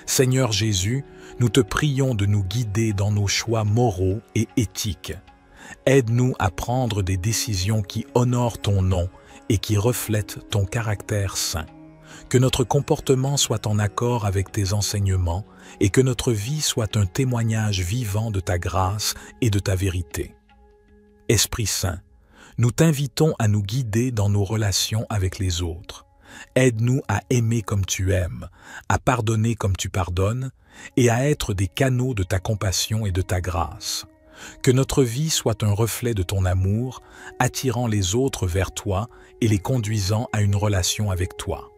Seigneur Jésus, nous te prions de nous guider dans nos choix moraux et éthiques. Aide-nous à prendre des décisions qui honorent ton nom et qui reflètent ton caractère saint. Que notre comportement soit en accord avec tes enseignements et que notre vie soit un témoignage vivant de ta grâce et de ta vérité. Esprit Saint, nous t'invitons à nous guider dans nos relations avec les autres. Aide-nous à aimer comme tu aimes, à pardonner comme tu pardonnes et à être des canaux de ta compassion et de ta grâce. Que notre vie soit un reflet de ton amour, attirant les autres vers toi et les conduisant à une relation avec toi.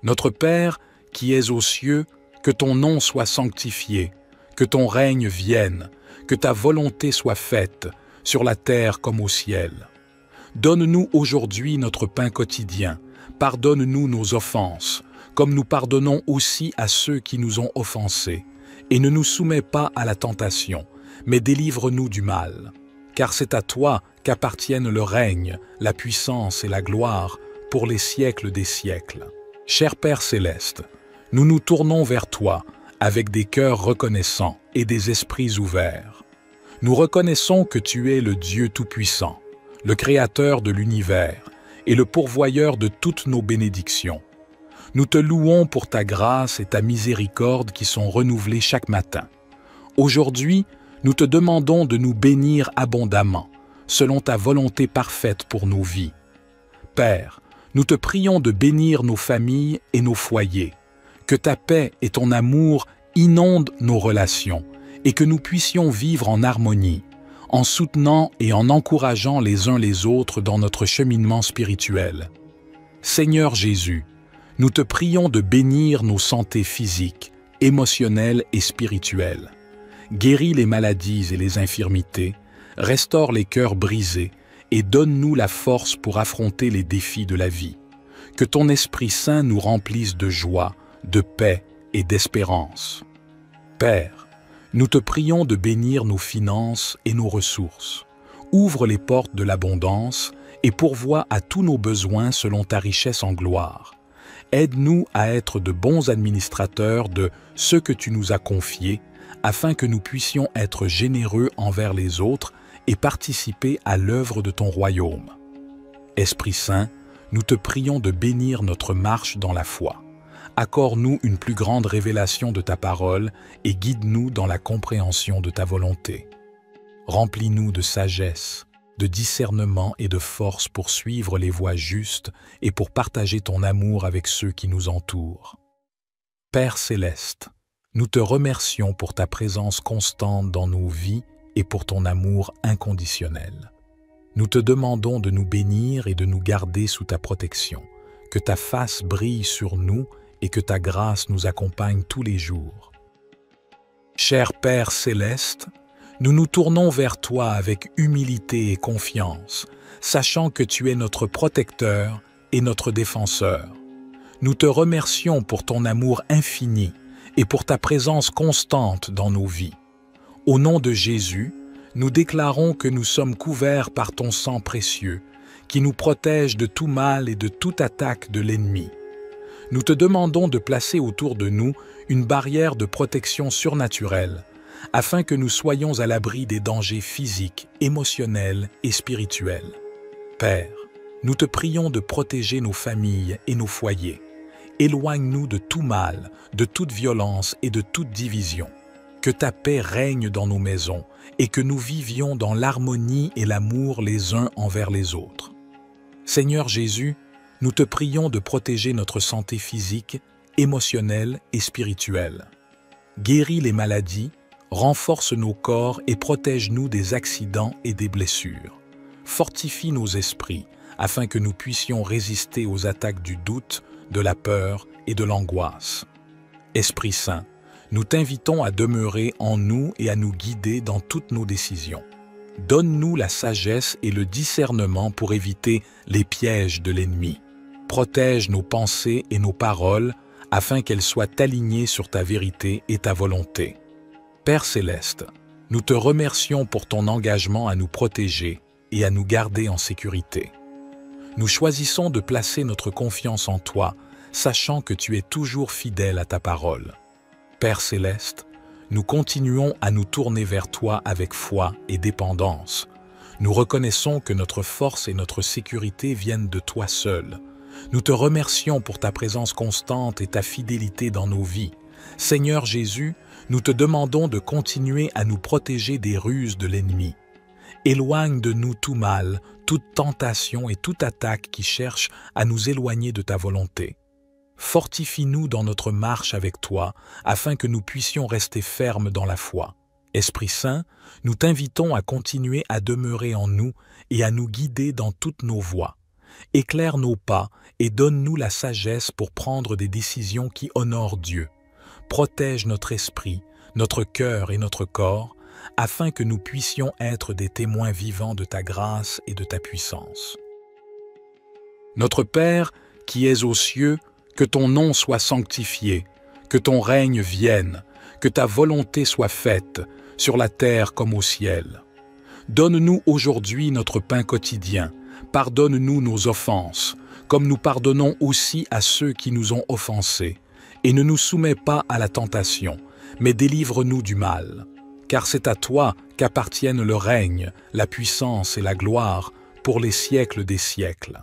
Notre Père, qui es aux cieux, que ton nom soit sanctifié, que ton règne vienne, que ta volonté soit faite, sur la terre comme au ciel. Donne-nous aujourd'hui notre pain quotidien, pardonne-nous nos offenses, comme nous pardonnons aussi à ceux qui nous ont offensés, et ne nous soumets pas à la tentation, mais délivre-nous du mal. Car c'est à toi qu'appartiennent le règne, la puissance et la gloire pour les siècles des siècles. Cher Père Céleste, nous nous tournons vers toi avec des cœurs reconnaissants et des esprits ouverts. Nous reconnaissons que tu es le Dieu Tout-Puissant, le Créateur de l'univers et le pourvoyeur de toutes nos bénédictions. Nous te louons pour ta grâce et ta miséricorde qui sont renouvelées chaque matin. Aujourd'hui, nous te demandons de nous bénir abondamment, selon ta volonté parfaite pour nos vies. Père, nous te prions de bénir nos familles et nos foyers, que ta paix et ton amour inondent nos relations et que nous puissions vivre en harmonie, en soutenant et en encourageant les uns les autres dans notre cheminement spirituel. Seigneur Jésus, nous te prions de bénir nos santés physiques, émotionnelles et spirituelles. Guéris les maladies et les infirmités, restaure les cœurs brisés et donne-nous la force pour affronter les défis de la vie. Que ton Esprit Saint nous remplisse de joie, de paix et d'espérance. Père, nous te prions de bénir nos finances et nos ressources. Ouvre les portes de l'abondance et pourvois à tous nos besoins selon ta richesse en gloire. Aide-nous à être de bons administrateurs de ce que tu nous as confié, afin que nous puissions être généreux envers les autres et participer à l'œuvre de ton royaume. Esprit Saint, nous te prions de bénir notre marche dans la foi. Accorde-nous une plus grande révélation de ta parole et guide-nous dans la compréhension de ta volonté. Remplis-nous de sagesse, de discernement et de force pour suivre les voies justes et pour partager ton amour avec ceux qui nous entourent. Père céleste, nous te remercions pour ta présence constante dans nos vies et pour ton amour inconditionnel. Nous te demandons de nous bénir et de nous garder sous ta protection, que ta face brille sur nous et que ta grâce nous accompagne tous les jours. Cher Père céleste, nous nous tournons vers toi avec humilité et confiance, sachant que tu es notre protecteur et notre défenseur. Nous te remercions pour ton amour infini et pour ta présence constante dans nos vies. Au nom de Jésus, nous déclarons que nous sommes couverts par ton sang précieux, qui nous protège de tout mal et de toute attaque de l'ennemi. Nous te demandons de placer autour de nous une barrière de protection surnaturelle, afin que nous soyons à l'abri des dangers physiques, émotionnels et spirituels. Père, nous te prions de protéger nos familles et nos foyers. Éloigne-nous de tout mal, de toute violence et de toute division. Que ta paix règne dans nos maisons et que nous vivions dans l'harmonie et l'amour les uns envers les autres. Seigneur Jésus, nous te prions de protéger notre santé physique, émotionnelle et spirituelle. Guéris les maladies, renforce nos corps et protège-nous des accidents et des blessures. Fortifie nos esprits afin que nous puissions résister aux attaques du doute, de la peur et de l'angoisse. Esprit Saint, nous t'invitons à demeurer en nous et à nous guider dans toutes nos décisions. Donne-nous la sagesse et le discernement pour éviter les pièges de l'ennemi. Protège nos pensées et nos paroles afin qu'elles soient alignées sur ta vérité et ta volonté. Père céleste, nous te remercions pour ton engagement à nous protéger et à nous garder en sécurité. Nous choisissons de placer notre confiance en toi, sachant que tu es toujours fidèle à ta parole. Père céleste, nous continuons à nous tourner vers toi avec foi et dépendance. Nous reconnaissons que notre force et notre sécurité viennent de toi seul. Nous te remercions pour ta présence constante et ta fidélité dans nos vies. Seigneur Jésus, nous te demandons de continuer à nous protéger des ruses de l'ennemi. Éloigne de nous tout mal, toute tentation et toute attaque qui cherche à nous éloigner de ta volonté. Fortifie-nous dans notre marche avec toi, afin que nous puissions rester fermes dans la foi. Esprit Saint, nous t'invitons à continuer à demeurer en nous et à nous guider dans toutes nos voies. Éclaire nos pas et donne-nous la sagesse pour prendre des décisions qui honorent Dieu. Protège notre esprit, notre cœur et notre corps, afin que nous puissions être des témoins vivants de ta grâce et de ta puissance. Notre Père, qui es aux cieux, que ton nom soit sanctifié, que ton règne vienne, que ta volonté soit faite, sur la terre comme au ciel. Donne-nous aujourd'hui notre pain quotidien, pardonne-nous nos offenses, comme nous pardonnons aussi à ceux qui nous ont offensés, et ne nous soumets pas à la tentation, mais délivre-nous du mal. Car c'est à toi qu'appartiennent le règne, la puissance et la gloire pour les siècles des siècles.